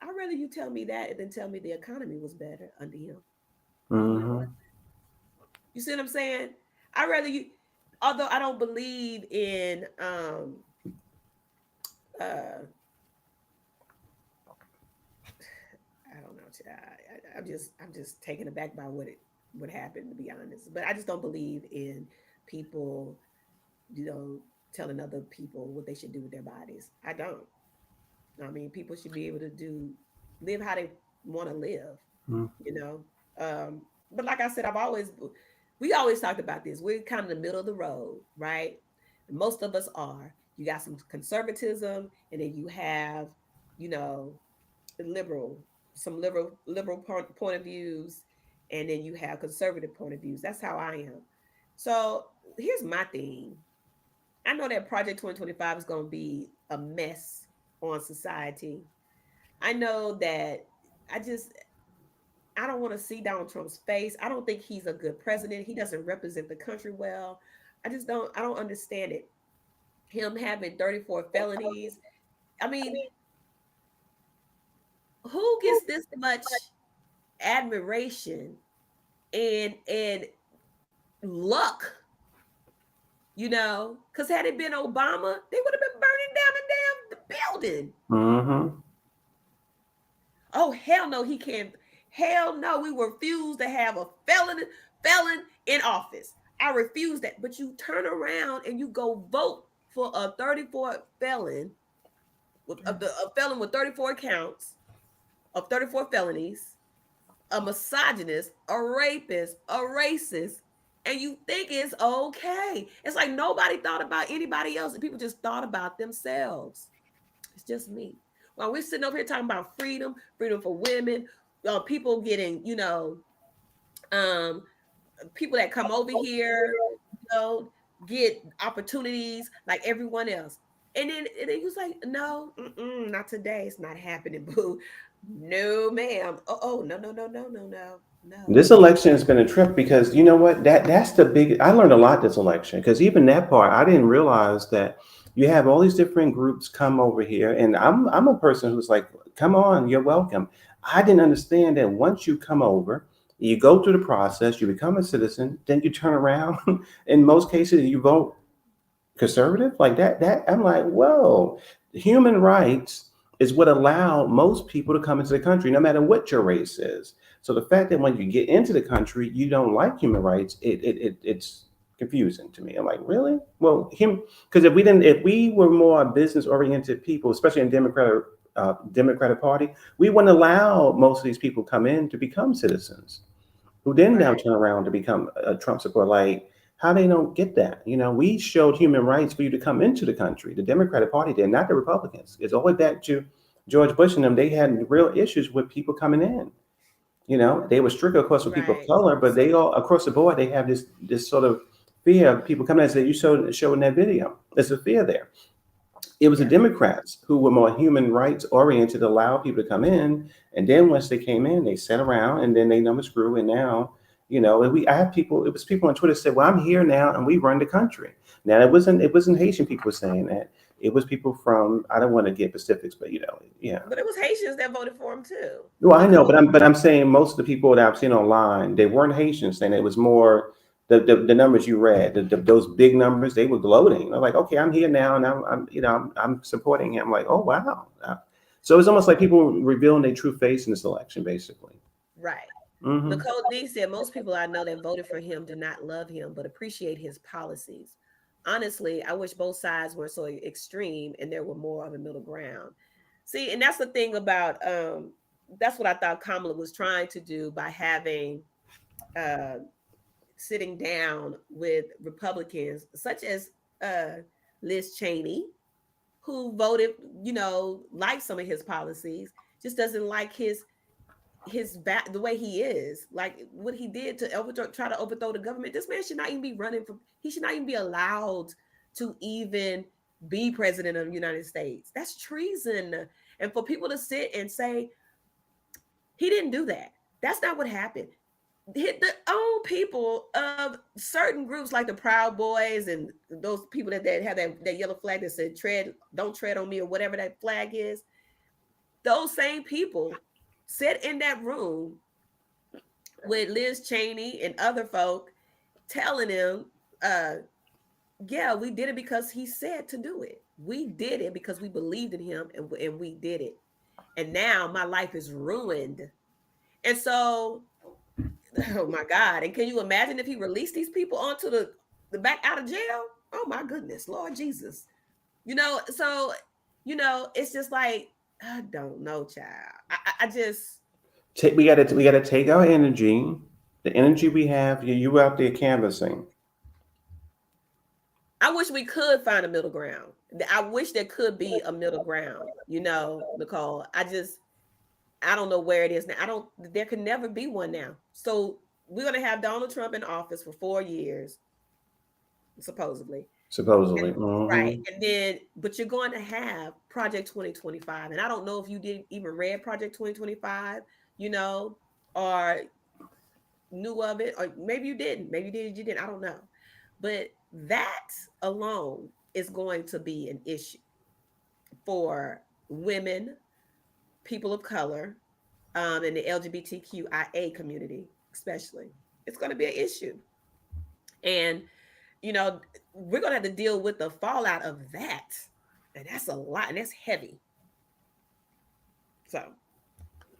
I'd rather you tell me that than tell me the economy was better under him. Hmm. You see what I'm saying? I'd rather you, although I don't believe in uh I don't know. I'm just taken aback by what happened, to be honest. But I just don't believe in people, you know, telling other people what they should do with their bodies. I don't. I mean, people should be able to live how they want to live, you know. But like I said, we always talked about this. We're kind of in the middle of the road, right? Most of us are. You got some conservatism, and then you have, you know, liberal, some liberal point of views, and then you have conservative point of views. That's how I am. So here's my thing. I know that Project 2025 is going to be a mess on society. I know that I just I don't want to see Donald Trump's face. I don't think he's a good president. He doesn't represent the country well. I don't understand it. Him having 34 felonies. I mean, who gets this much admiration and luck, you know? Because had it been Obama, they would have been burning down the damn building. Hmm. Oh hell no, he can't. Hell no, we refuse to have a felon in office. I refuse that. But you turn around and you go vote for a 34 felon with a felon with 34 counts of 34 felonies, a misogynist, a rapist, a racist, and you think it's okay. It's like nobody thought about anybody else, and people just thought about themselves. It's just me. While we're sitting over here talking about freedom for women, people getting, um, people that come over here, get opportunities like everyone else. And then he was like, no, not today. It's not happening, boo. No, ma'am. Oh, no, no, no, no, no, no, no. This election has been a trip because you know what? That's the big. I learned a lot this election because even that part, I didn't realize that you have all these different groups come over here, and I'm a person who's like, come on, you're welcome. I didn't understand that once you come over, you go through the process, you become a citizen, then you turn around. In most cases, you vote conservative like that. I'm like, whoa, human rights is what allow most people to come into the country, no matter what your race is. So the fact that when you get into the country, you don't like human rights, it's confusing to me. I'm like, really? Well, because if we were more business oriented people, especially in Democratic Party, we wouldn't allow most of these people come in to become citizens who then now Right, turn around to become a Trump supporter. Like, how they don't get that? We showed human rights for you to come into the country. The Democratic Party did, not the Republicans. It's all the way back to George Bush and them. They had real issues with people coming in. They were strict, of course, with people of right. color, but they So, all across the board they have this sort of fear of people coming in. That you showed in that video. There's a fear there. It was the yeah, Democrats who were more human rights oriented, allow people to come in, and then once they came in, they sat around and then they numbers grew, and now, and I had people. It was people on Twitter said, "Well, I'm here now, and we run the country." Now it wasn't Haitian people saying that. It was people from, I don't want to get specifics, but yeah. but it was Haitians that voted for him too. Well, I Because know, but I'm saying most of the people that I've seen online, they weren't Haitians, saying it was more the numbers you read, those big numbers, they were gloating. I'm like, okay, I'm here now, and I'm supporting him. I'm like, oh wow. So it's almost like people revealing their true face in this election, basically. right. Mm-hmm. Nicole D said most people I know that voted for him do not love him, but appreciate his policies. Honestly, I wish both sides were so extreme and there were more of a middle ground. See, and that's the thing about that's what I thought Kamala was trying to do by having uh sitting down with Republicans such as uh Liz Cheney, who voted, like some of his policies, just doesn't like his back, the way he is, like what he did to try to overthrow the government. This man should not even be running for. He should not even be allowed to even be president of the United States. That's treason. And for people to sit and say he didn't do that, that's not what happened. The own people of certain groups like the Proud Boys and those people that have that yellow flag that said don't tread on me, or whatever that flag is, those same people sit in that room with Liz Cheney and other folk telling him, yeah, we did it because he said to do it. We did it because we believed in him, and we did it. And now my life is ruined. And so, oh my God. And can you imagine if he released these people onto the back out of jail? Oh my goodness, Lord Jesus. So, it's just like, I don't know, child. I just, We gotta take our energy, the energy we have. You out there canvassing. I wish we could find a middle ground. I wish there could be a middle ground, Nicole. I don't know where it is now. There can never be one now. So we're going to have Donald Trump in office for 4 years, supposedly. Supposedly. And, right. Mm-hmm. And then, but you're going to have Project 2025. And I don't know if you did even read Project 2025, or knew of it, or maybe you didn't. Maybe you did, you didn't. I don't know. But that alone is going to be an issue for women, people of color, and the LGBTQIA community, especially. It's going to be an issue. And, you know, we're going to have to deal with the fallout of that. And that's a lot, and that's heavy. So,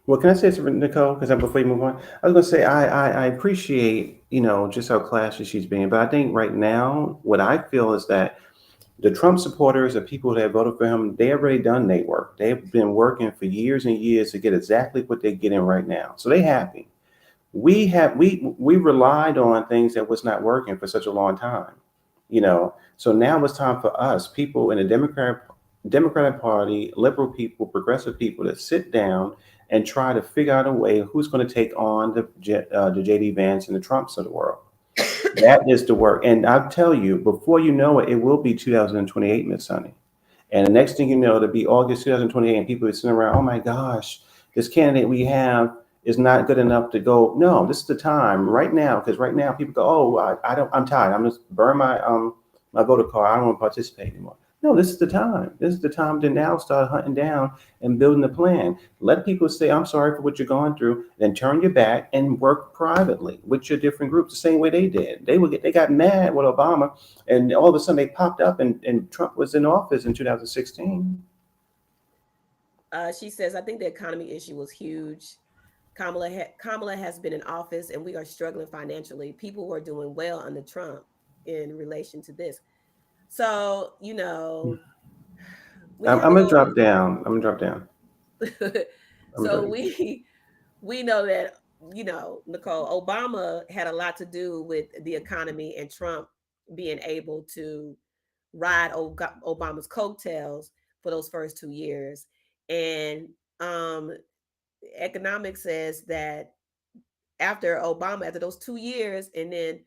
Well, can I say something, Nicole? Because before you move on, I was going to say I appreciate just how classy she's being, but I think right now what I feel is that the Trump supporters, the people that voted for him, they already done their work. They've been working for years and years to get exactly what they're getting right now, so they happy. We relied on things that was not working for such a long time, So now it's time for us, people in the Democratic Party, liberal people, progressive people, to sit down and try to figure out a way who's going to take on the JD Vance and the Trumps of the world. That is the work, and I'll tell you, before you know it, it will be 2028, Miss Sunny. And the next thing you know, it'll be August 2028, and people are sitting around, oh my gosh, this candidate we have is not good enough to go. No, this is the time right now, because right now people go, oh, I don't, I'm tired. I'm just burn my voter card. I don't want to participate anymore. No, this is the time. This is the time to now start hunting down and building a plan. Let people say, I'm sorry for what you're going through, then turn your back and work privately with your different groups, the same way they did. They got mad with Obama, and all of a sudden they popped up, and Trump was in office in 2016. she says, I think the economy issue was huge. Kamala has been in office, and we are struggling financially. People were doing well under Trump in relation to this. So, we I'm, have I'm to gonna go. drop down. I'm gonna drop down. I'm gonna drop So down. we know that, Nicole, Obama had a lot to do with the economy and Trump being able to ride Obama's coattails for those first 2 years. And um economics says that after those 2 years, and then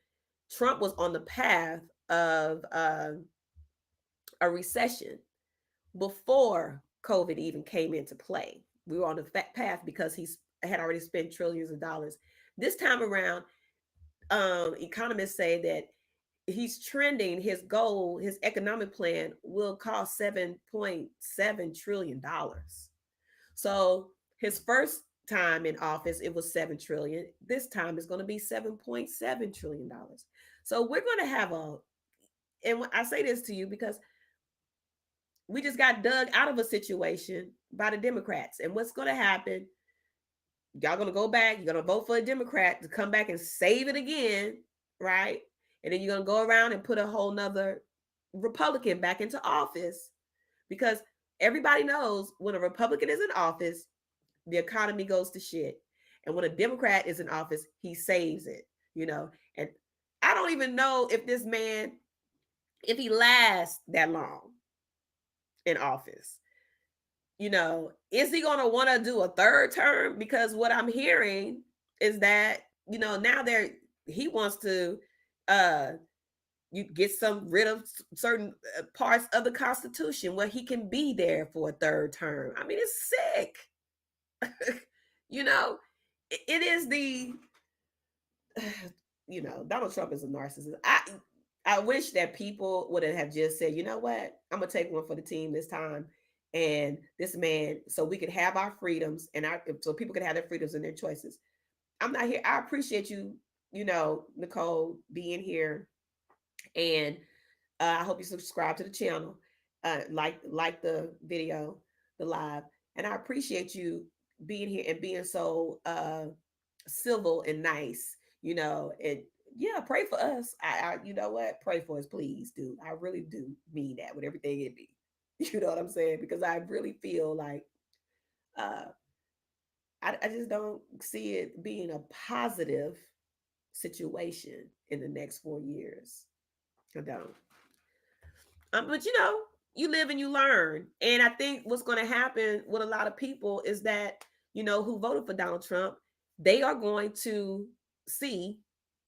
Trump was on the path of a recession before COVID even came into play. We were on the path because he had already spent trillions of dollars. This time around, economists say that he's trending. His economic plan will cost $7.7 trillion. So his first time in office, it was 7 trillion. This time it's going to be $7.7 trillion. So we're going to have and I say this to you because we just got dug out of a situation by the Democrats. And what's going to happen Y'all gonna go back, you're gonna vote for a Democrat to come back and save it again, right? And then you're gonna go around and put a whole nother Republican back into office, because everybody knows when a Republican is in office, the economy goes to shit. And when a Democrat is in office, he saves it, you know. And I don't even know if this man, if he lasts that long in office. You know, is he going to want to do a third term? Because what I'm hearing is that, you know, now he wants to uh you get some rid of certain parts of the Constitution where he can be there for a third term. I mean, it's sick. You know, it is the you know, Donald Trump is a narcissist. I wish that people would have just said, you know what, I'm gonna take one for the team this time, and this man, so we could have our freedoms and so people could have their freedoms and their choices. I'm not here. I appreciate you, you know, Nicole, being here, and I hope you subscribe to the channel, like the video, the live, and I appreciate you being here and being so civil and nice, you know, and yeah, pray for us. You know what? Pray for us, please, dude. I really do mean that with everything in me. You know what I'm saying? Because I really feel like uh I just don't see it being a positive situation in the next 4 years. I don't. But you know, you live and you learn. And I think what's going to happen with a lot of people is that, you know, who voted for Donald Trump, they are going to see,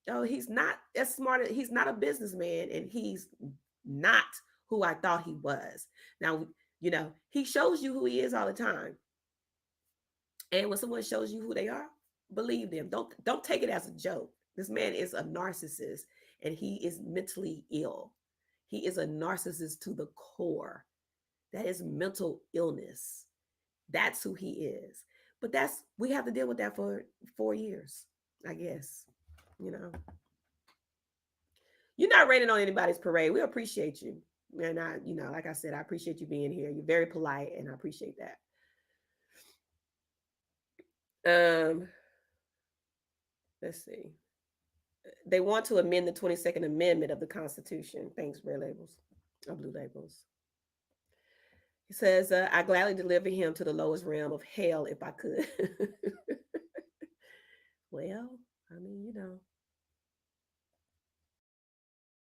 oh, he's not as smart. He's not a businessman, and he's not who I thought he was. Now, you know, he shows you who he is all the time. And when someone shows you who they are, believe them. Don't take it as a joke. This man is a narcissist, and he is mentally ill. He is a narcissist to the core. That is mental illness. That's who he is. But we have to deal with that for 4 years, I guess. You know, you're not raining on anybody's parade. We appreciate you. And I, you know, like I said, I appreciate you being here. You're very polite, and I appreciate that. Let's see. They want to amend the 22nd Amendment of the Constitution. Thanks, red labels or blue labels. He says, I gladly deliver him to the lowest realm of hell if I could. Well, I mean, you know.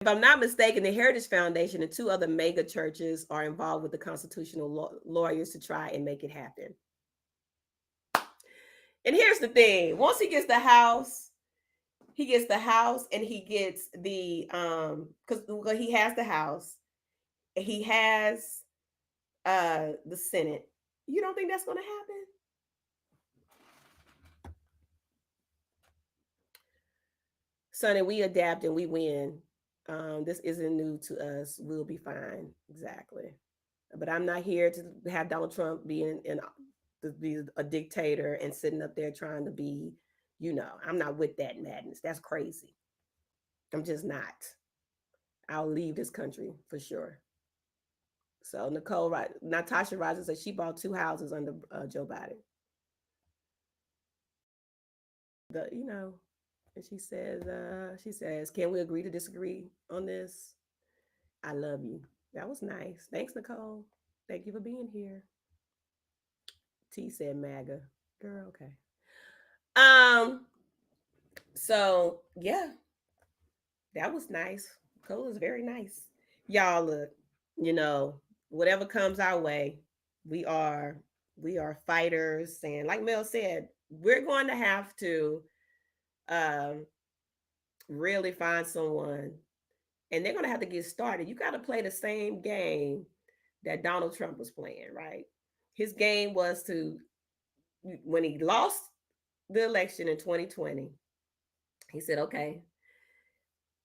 If I'm not mistaken, the Heritage Foundation and 2 other mega churches are involved with the constitutional lawyers to try and make it happen. And here's the thing. Once he gets the House, and he gets the because he has the House, he has the Senate. You don't think that's going to happen? Sonny, we adapt and we win. This isn't new to us. We'll be fine. Exactly. But I'm not here to have Donald Trump being be a dictator and sitting up there trying to be, you know, I'm not with that madness. That's crazy. I'm just not. I'll leave this country for sure. So Natasha Rogers said she bought 2 houses under Joe Biden. You know, and she says, can we agree to disagree on this? I love you. That was nice. Thanks, Nicole. Thank you for being here. T said MAGA. Girl, okay. So yeah, that was nice. Nicole is very nice. Y'all look, you know, whatever comes our way, we are fighters. And like Mel said, we're going to have to really find someone, and they're going to have to get started. You got to play the same game that Donald Trump was playing, right? His game was to, when he lost the election in 2020, he said, okay,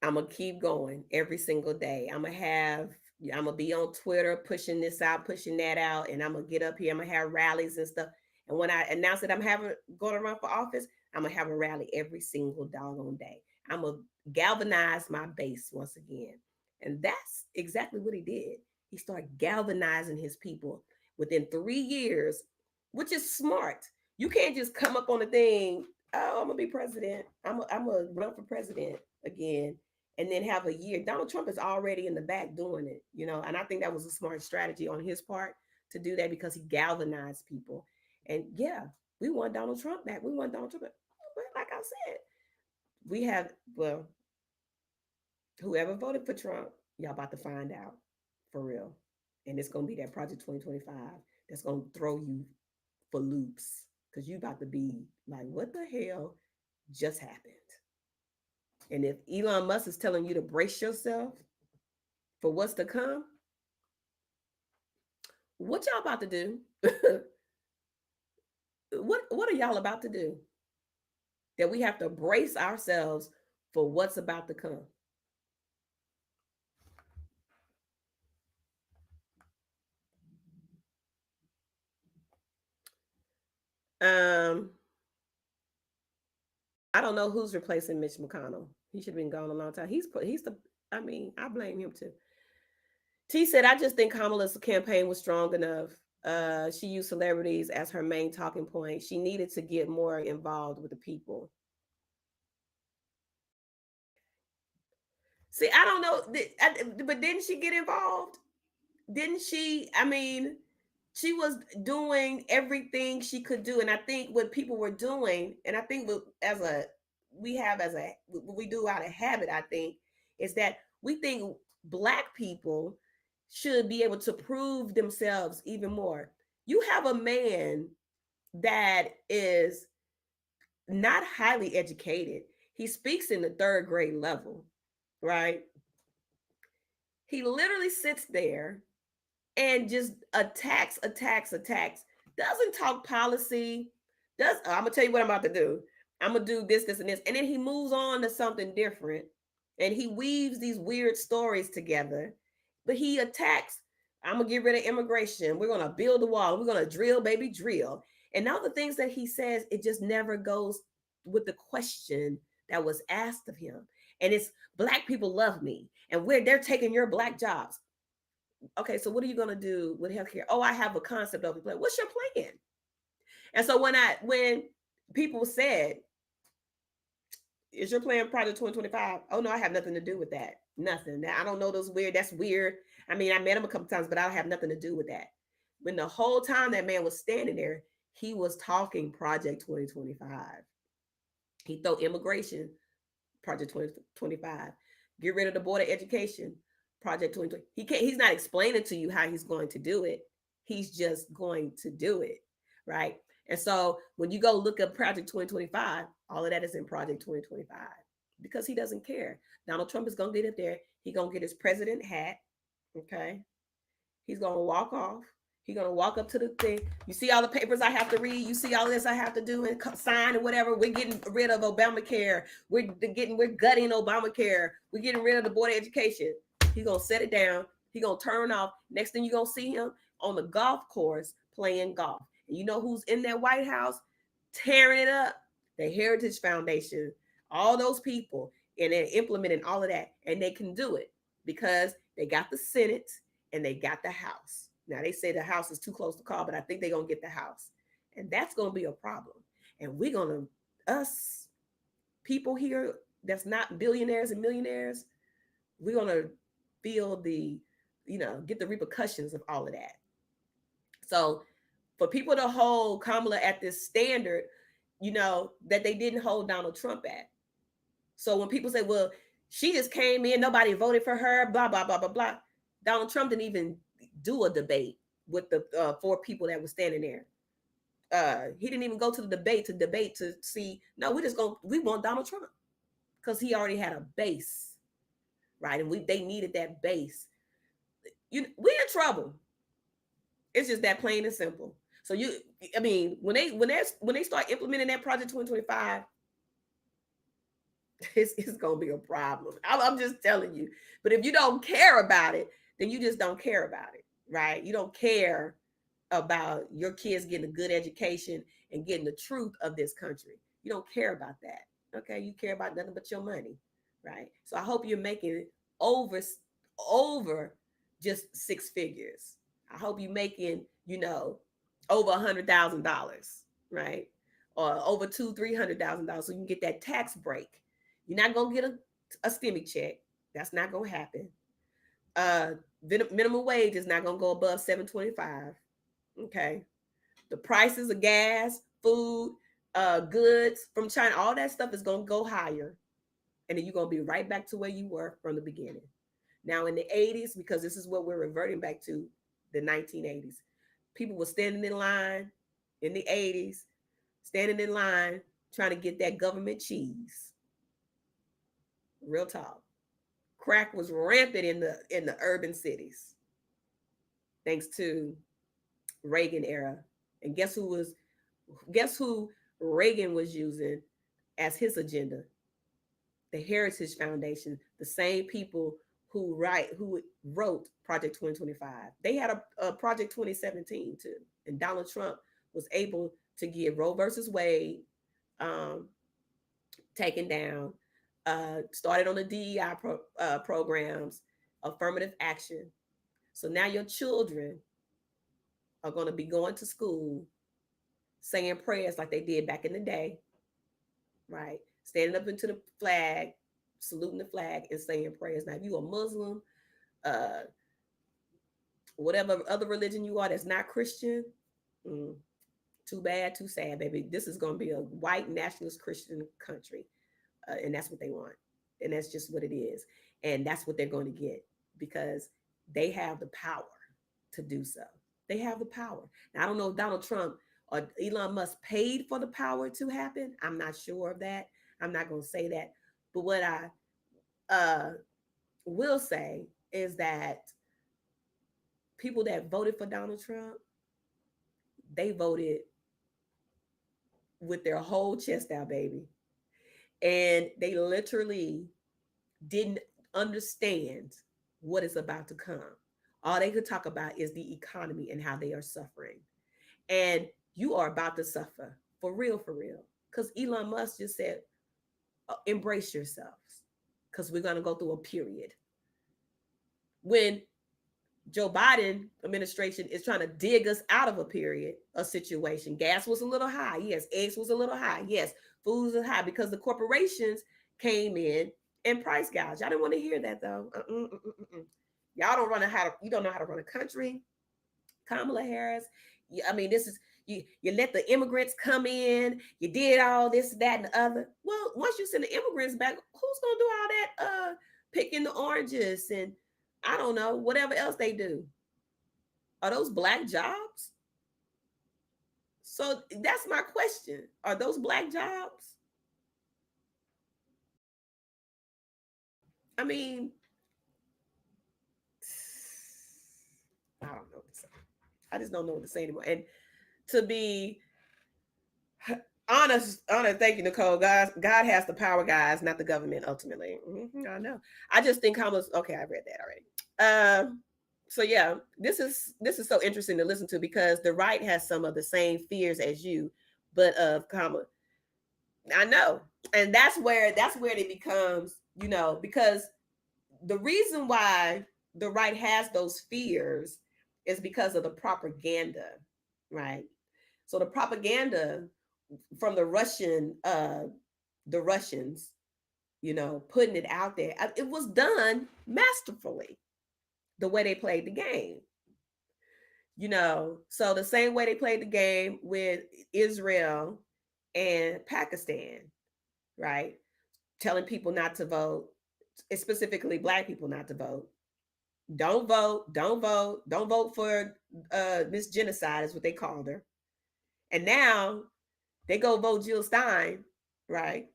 I'm going to keep going every single day. I'm going to be on Twitter pushing this out, pushing that out, and I'm going to get up here. I'm going to have rallies and stuff. And when I announce that I'm going to run for office, I'm going to have a rally every single doggone day. I'm going to galvanize my base once again. And that's exactly what he did. He started galvanizing his people within 3 years, which is smart. You can't just come up on the thing, oh, I'm gonna be president. I'm gonna run for president again, and then have a year. Donald Trump is already in the back doing it, and I think that was a smart strategy on his part to do that because he galvanized people. And yeah, we want Donald Trump back. We want Donald Trump back. But like I said, we have well, whoever voted for Trump, y'all about to find out for real. And it's gonna be that Project 2025 that's gonna throw you for loops because you about to be like, what the hell just happened? And if Elon Musk is telling you to brace yourself for what's to come, what y'all about to do? What are y'all about to do? That we have to brace ourselves for what's about to come. Um, I don't know who's replacing Mitch McConnell. He should have been gone a long time. He's the. I mean, I blame him too. T said, I just think Kamala's campaign was strong enough. She used celebrities as her main talking point. She needed to get more involved with the people. See, I don't know, but didn't she get involved? Didn't she? I mean, she was doing everything she could do, and I think what people were doing, and I think what we do out of habit, I think, is that we think Black people should be able to prove themselves even more. You have a man that is not highly educated. He speaks in the third grade level, right? He literally sits there and just attacks. Doesn't talk policy. I'm gonna tell you what I'm about to do. I'm gonna do this, and this, and then he moves on to something different, and he weaves these weird stories together. But he attacks. I'm gonna get rid of immigration. We're gonna build a wall. We're gonna drill, baby, drill. And all the things that he says, it just never goes with the question that was asked of him. And it's Black people love me, and they're taking your Black jobs. Okay, so what are you going to do with healthcare? Oh, I have a concept of a plan. What's your plan? And so when people said, is your plan Project 2025? Oh, no, I have nothing to do with that. Nothing. Now, I don't know those weird. That's weird. I mean, I met him a couple times, but I don't have nothing to do with that. When the whole time that man was standing there, he was talking Project 2025. He thought immigration, Project 2025. Get rid of the Board of Education, Project 2020. He's not explaining to you how he's going to do it. He's just going to do it, right? And so when you go look up Project 2025, all of that is in Project 2025 because he doesn't care. Donald Trump is going to get up there. He's going to get his president hat, okay? He's going to walk off. He's going to walk up to the thing. You see all the papers I have to read. You see all this I have to do and sign and whatever. We're getting rid of Obamacare. We're gutting Obamacare. We're getting rid of the Board of Education. He's going to set it down. He's going to turn off. Next thing you're going to see him on the golf course playing golf. And you know who's in that White House tearing it up? The Heritage Foundation, all those people, and they're implementing all of that. And they can do it because they got the Senate and they got the House. Now, they say the House is too close to call, but I think they're going to get the House. And that's going to be a problem. And we're going to, us people here that's not billionaires and millionaires, we're going to feel get the repercussions of all of that. So for people to hold Kamala at this standard, that they didn't hold Donald Trump at. So when people say, well, she just came in, nobody voted for her, blah, blah, blah, blah, blah. Donald Trump didn't even do a debate with the 4 people that were standing there. He didn't even go to the debate to see, no, we want Donald Trump because he already had a base, right? And they needed that base. We in trouble. It's just that plain and simple. So when they start implementing that Project 2025, it's gonna be a problem. I'm just telling you. But if you don't care about it, then you just don't care about it, right? You don't care about your kids getting a good education and getting the truth of this country. You don't care about that. Okay, you care about nothing but your money, right? So I hope you're making it over just 6 figures. I hope you're making, over $100,000. right? Or over $200,000, $300,000, so you can get that tax break. You're not gonna get a stimmy check. That's not gonna happen. Uh, minimum wage is not gonna go above 7.25. Okay, the prices of gas, food, goods from China, all that stuff is gonna go higher, and then you're gonna be right back to where you were from the beginning. Now in the 80s, because this is what we're reverting back to, the 1980s, people were standing in line in the 80s, standing in line trying to get that government cheese. Real talk. Crack was rampant in the urban cities, thanks to Reagan era. And guess who Reagan was using as his agenda? The Heritage Foundation, the same people who wrote Project 2025. They had a Project 2017 too. And Donald Trump was able to get Roe versus Wade um, taken down, started on the DEI programs, affirmative action. So now your children are going to be going to school saying prayers like they did back in the day, right? Standing up into the flag, saluting the flag, and saying prayers. Now, if you a Muslim, uh, whatever other religion you are that's not Christian, mm, too bad, too sad, baby. This is going to be a white nationalist Christian country, and that's what they want, and that's just what it is, and that's what they're going to get because they have the power to do so. They have the power. Now, I don't know if Donald Trump or Elon Musk paid for the power to happen. I'm not sure of that. I'm not going to say that. But what I uh, will say is that people that voted for Donald Trump, they voted with their whole chest out, baby. And they literally didn't understand what is about to come. All they could talk about is the economy and how they are suffering. And you are about to suffer for real, for real. Because Elon Musk just said, embrace yourselves because we're going to go through a period. When Joe Biden administration is trying to dig us out of a period, a situation. Gas was a little high. Yes. Eggs was a little high. Yes. Foods are high because the corporations came in and price gouged. I didn't want to hear that though. Y'all don't run you don't know how to run a country. Kamala Harris. I mean, this is you let the immigrants come in, you did all this, that, and the other. Well, once you send the immigrants back, who's gonna do all that picking the oranges and I don't know, whatever else they do? Are those black jobs? So that's my question. Are those black jobs? I mean, I don't know what to say. I just don't know what to say anymore. And to be honest, thank you, Nicole. God has the power, guys, not the government. Ultimately, I know. I just think Kamala's okay. I read that already. So yeah, this is so interesting to listen to because the right has some of the same fears as you, but of Kamala. I know, and that's where it becomes, because the reason why the right has those fears is because of the propaganda, right? So the propaganda from the Russians, putting it out there. It was done masterfully, the way they played the game. So the same way they played the game with Israel and Pakistan, right? Telling people not to vote, specifically black people not to vote. Don't vote, don't vote, don't vote for this genocide is what they called her. And now they go vote Jill Stein, right?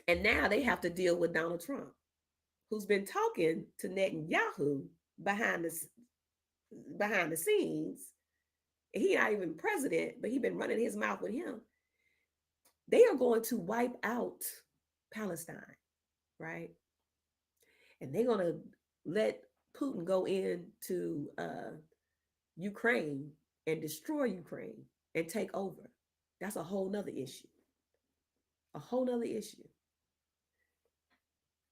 And now they have to deal with Donald Trump, who's been talking to Netanyahu behind the scenes. He not even president, but he been running his mouth with him. They are going to wipe out Palestine, right? And they're going to let Putin go into Ukraine and destroy Ukraine and take over. That's a whole nother issue. A whole nother issue.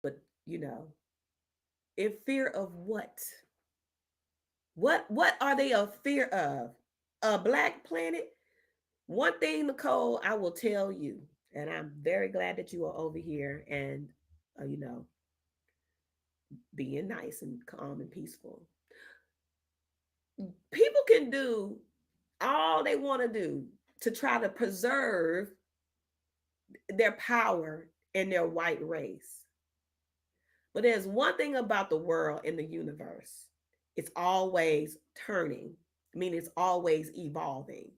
But, in fear of what? What are they a fear of? A black planet? One thing, Nicole, I will tell you, and I'm very glad that you are over here and, you know, being nice and calm and peaceful. People can do all they want to do to try to preserve their power in their white race. But there's one thing about the world and the universe, it's always turning, meaning it's always evolving.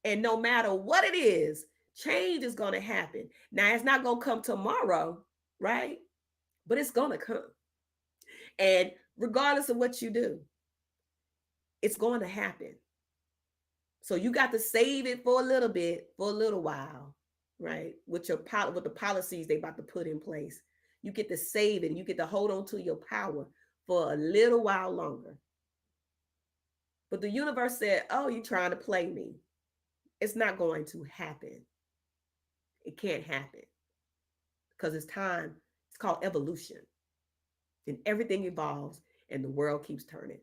And no matter what it is, change is going to happen. Now, it's not going to come tomorrow, right? But it's going to come. And regardless of what you do, it's going to happen. So you got to save it for a little bit, for a little while, right? With with the policies they about to put in place. You get to save it and you get to hold on to your power for a little while longer. But the universe said, "Oh, you're trying to play me." It's not going to happen. It can't happen because it's time. It's called evolution. And everything evolves and the world keeps turning.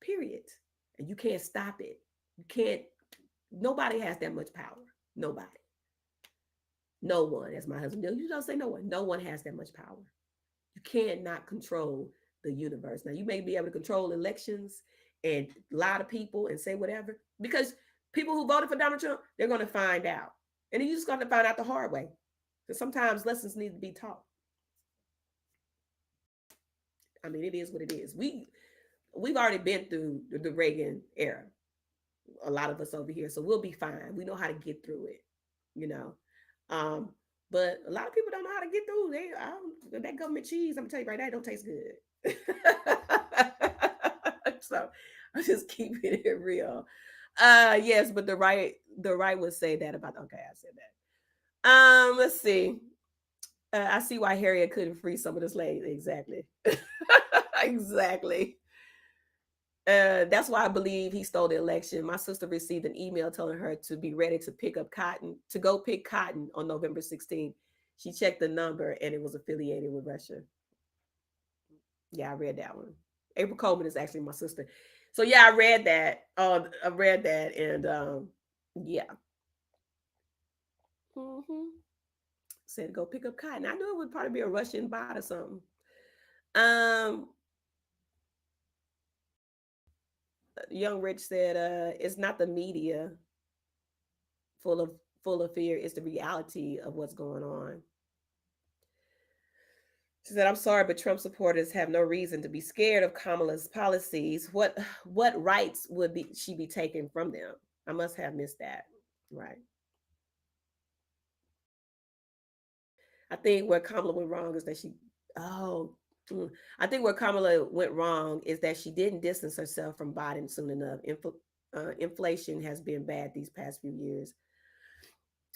Period. And you can't stop it. You can't, nobody has that much power. Nobody. No one, as my husband, you don't say no one. No one has that much power. You cannot control the universe. Now, you may be able to control elections and lie to people and say whatever, because people who voted for Donald Trump, they're going to find out. And you just got to find out the hard way. Because sometimes lessons need to be taught. I mean, it is what it is. We've already been through the Reagan era, a lot of us over here, so we'll be fine. We know how to get through it, you know. But a lot of people don't know how to get through. That government cheese, I'm gonna tell you right now, it don't taste good. So I'm just keeping it real. Yes, but the right would say that about. Okay, I said that. Let's see. I see why Harriet couldn't free some of the slaves. Exactly. Exactly. That's why I believe he stole the election. My sister received an email telling her to be ready to pick up cotton, to go pick cotton on November 16th. She checked the number and it was affiliated with Russia. Yeah, I read that one. April Coleman is actually my sister. So yeah, I read that. I read that, and yeah. Said to go pick up cotton. I knew it would probably be a Russian bot or something. Young Rich said, it's not the media full of fear, it's the reality of what's going on. She said, I'm sorry, but Trump supporters have no reason to be scared of Kamala's policies. What rights would she be taken from them? I must have missed that. Right. I think where Kamala went wrong is that I think where Kamala went wrong is that she didn't distance herself from Biden soon enough. Inflation has been bad these past few years.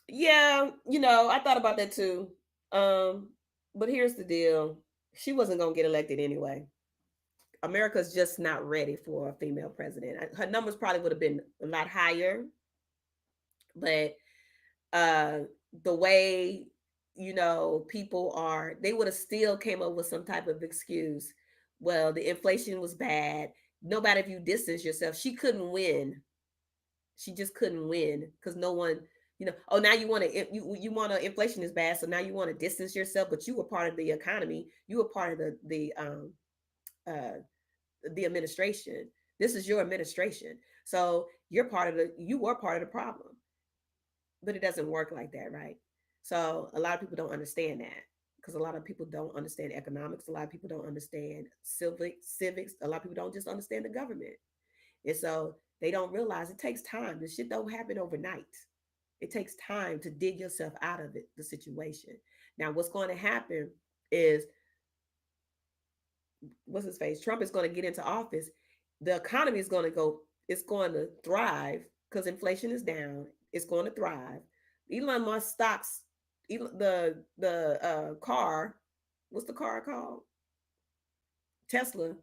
Yeah, I thought about that too. But here's the deal. She wasn't going to get elected anyway. America's just not ready for a female president. Her numbers probably would have been a lot higher. But the way, people are, they would have still came up with some type of excuse. Well, the inflation was bad. No matter if you distance yourself, she couldn't win. She just couldn't win because no one, oh, now you want to, you want to, inflation is bad. So now you want to distance yourself, but you were part of the economy. You were part of the administration. This is your administration. So you were part of the problem, but it doesn't work like that. Right. So a lot of people don't understand that because a lot of people don't understand economics. A lot of people don't understand civics. A lot of people don't just understand the government. And so they don't realize it takes time. This shit don't happen overnight. It takes time to dig yourself out of the situation. Now, what's going to happen is, what's his face? Trump is going to get into office. The economy is going to go, it's going to thrive because inflation is down. It's going to thrive. Elon Musk stocks, the car, what's the car called? Tesla,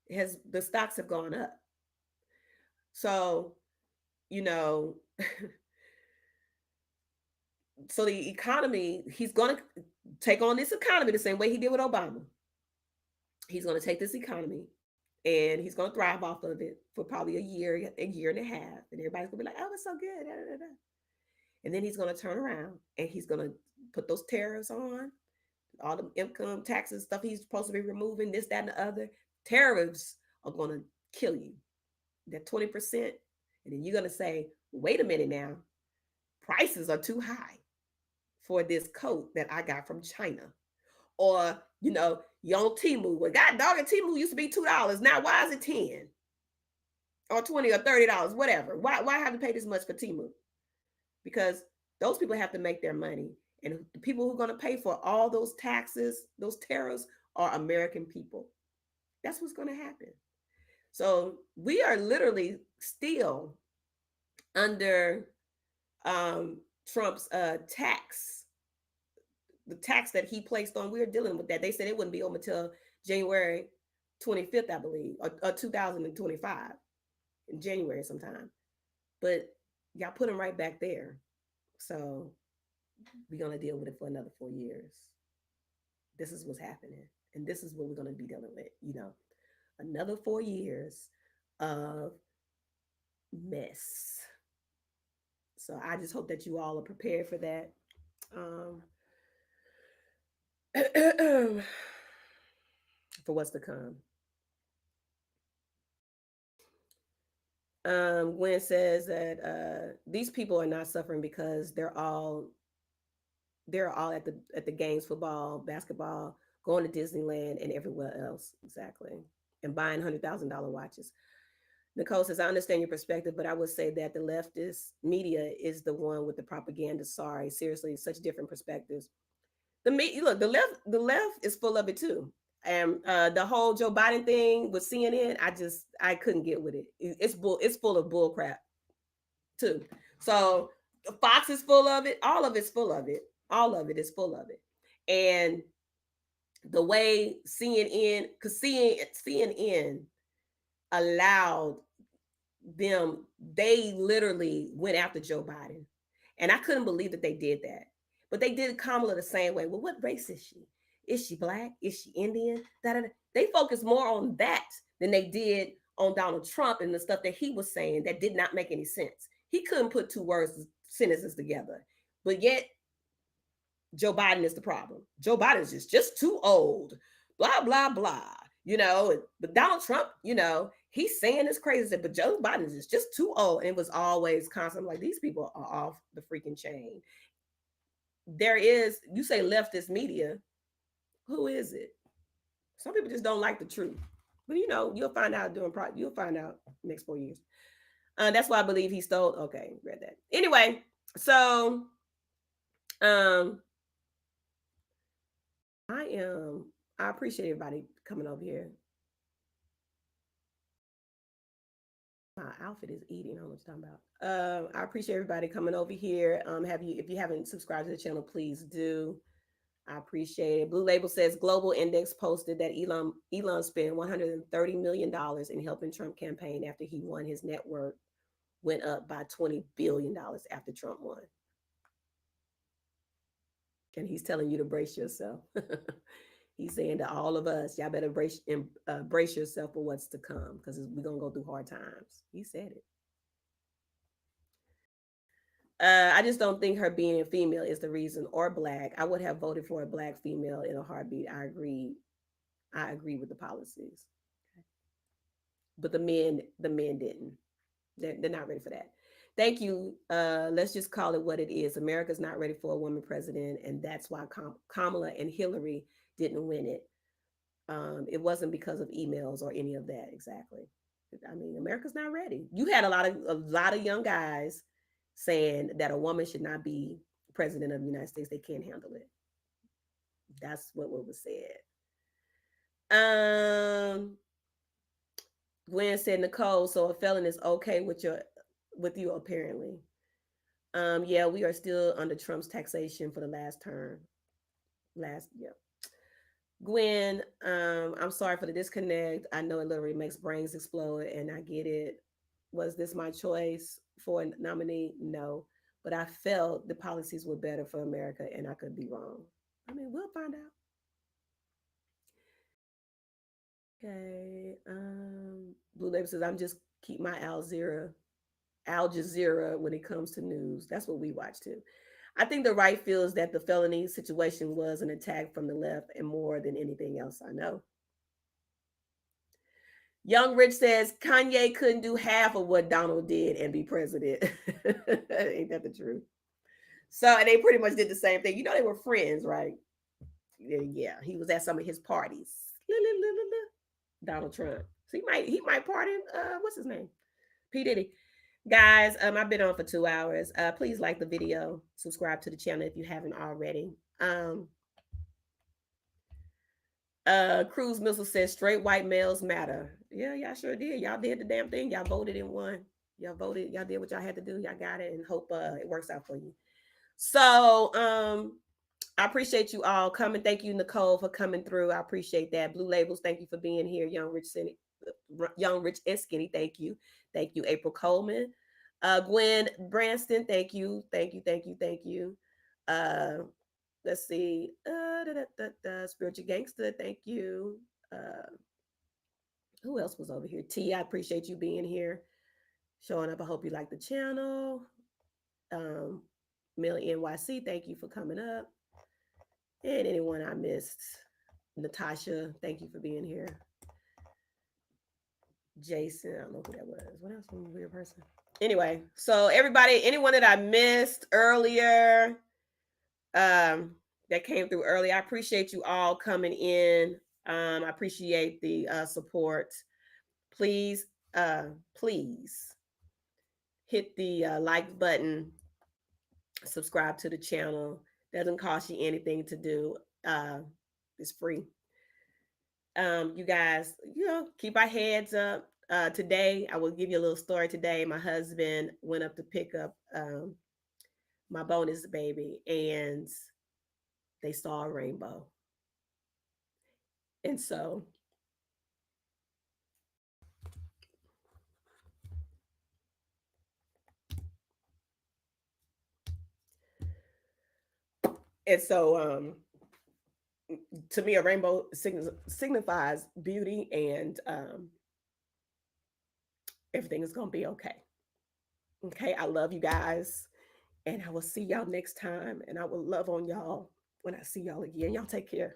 the stocks have gone up. So, so the economy, he's going to take on this economy the same way he did with Obama. He's going to take this economy and he's going to thrive off of it for probably a year and a half. And everybody's going to be like, oh, it's so good. Da, da, da. And then he's going to turn around and he's going to put those tariffs on all the income taxes stuff he's supposed to be removing, this, that, and the other. Tariffs are going to kill you. That 20%. And then you're going to say, wait a minute now, prices are too high for this coat that I got from China. Or, you're on Temu. Well, God dog, and Temu used to be $2. Now, why is it 10 or 20 or $30, whatever? Why have to pay this much for Temu? Because those people have to make their money. And the people who are going to pay for all those taxes, those tariffs, are American people. That's what's going to happen. So we are literally still under Trump's tax, the tax that he placed on. We're dealing with that. They said it wouldn't be over until January 25th, I believe, or 2025, in January sometime. But y'all put him right back there. So we're going to deal with it for another 4 years. This is what's happening. And this is what we're going to be dealing with, another 4 years of mess. So I just hope that you all are prepared for that. For what's to come. Gwen says that these people are not suffering because they're all at the games, football, basketball, going to Disneyland and everywhere else. Exactly. And buying $100,000 watches. Nicole says, I understand your perspective, but I would say that the leftist media is the one with the propaganda. Sorry, seriously, such different perspectives. The left is full of it too. And the whole Joe Biden thing with CNN, I couldn't get with it. It's full of bull crap too. So Fox is full of it. All of it's full of it. All of it is full of it. And the way CNN, because CNN allowed them, they literally went after Joe Biden. And I couldn't believe that they did that. But they did Kamala the same way. Well, what race is she? Is she black? Is she Indian? They focused more on that than they did on Donald Trump and the stuff that he was saying that did not make any sense. He couldn't put two sentences together. But yet, Joe Biden is the problem. Joe Biden is just too old. Blah, blah, blah. But Donald Trump, he's saying this crazy stuff, but Joe Biden is just too old. And it was always constant. Like, these people are off the freaking chain. You say leftist media. Who is it? Some people just don't like the truth. But you'll find out you'll find out next 4 years. That's why I believe he stole. Okay, read that. Anyway, so I appreciate everybody coming over here. My outfit is eating. I don't know what you're talking about. I appreciate everybody coming over here. If you haven't subscribed to the channel, please do. I appreciate it. Blue Label says Global Index posted that Elon spent $130 million in helping Trump campaign after he won. His net worth went up by $20 billion after Trump won. And he's telling you to brace yourself. He's saying to all of us, y'all better brace yourself for what's to come, because we're going to go through hard times. He said it. I just don't think her being a female is the reason, or black. I would have voted for a black female in a heartbeat. I agree with the policies. But the men didn't. They're not ready for that. Thank you. Let's just call it what it is. America's not ready for a woman president, and that's why Kamala and Hillary didn't win it. It wasn't because of emails or any of that. Exactly. I mean, America's not ready. You had a lot of young guys saying that a woman should not be president of the United States. They can't handle it. That's what was said. Gwen said, Nicole, so a felon is okay with you apparently. Yeah, we are still under Trump's taxation for the last term. Gwen, I'm sorry for the disconnect. I know it literally makes brains explode, and I get it. Was this my choice for a nominee? No, but I felt the policies were better for America, and I could be wrong. I mean, we'll find out. Okay. Blue Label says, I'm just keep my Alzira Al Jazeera when it comes to news. That's what we watch too. I think the right feels that the felony situation was an attack from the left and more than anything else I know. Young Rich says Kanye couldn't do half of what Donald did and be president. Ain't that the truth? So, and they pretty much did the same thing. You know, they were friends, right? Yeah, he was at some of his parties. Donald Trump. So he might pardon what's his name? P. Diddy. Guys, I've been on for 2 hours. Please like the video, subscribe to the channel if you haven't already. Cruise Missile says straight white males matter. Yeah, y'all sure did. Y'all did the damn thing. Y'all voted and won. Y'all voted. Y'all did what y'all had to do. Y'all got it, and hope it works out for you. So, I appreciate you all coming. Thank you, Nicole, for coming through. I appreciate that. Blue Labels, thank you for being here. Young Rich and Skinny, thank you. Thank you, April Coleman. Gwen Branston, thank you. Thank you. Let's see. Spiritual Gangster, thank you. Who else was over here? T, I appreciate you being here, showing up. I hope you like the channel. Mill NYC, thank you for coming up. And anyone I missed. Natasha, thank you for being here. Jason, I don't know who that was. What else was a weird person? Anyway, so everybody, anyone that I missed earlier, that came through early, I appreciate you all coming in. I appreciate the support. Please hit the like button, subscribe to the channel. Doesn't cost you anything to do. It's free. You guys, keep our heads up. Today, I will give you a little story. Today, my husband went up to pick up my bonus baby, and they saw a rainbow. And so to me, a rainbow signifies beauty, and everything is gonna be okay. Okay, I love you guys, and I will see y'all next time, and I will love on y'all when I see y'all again. Y'all take care.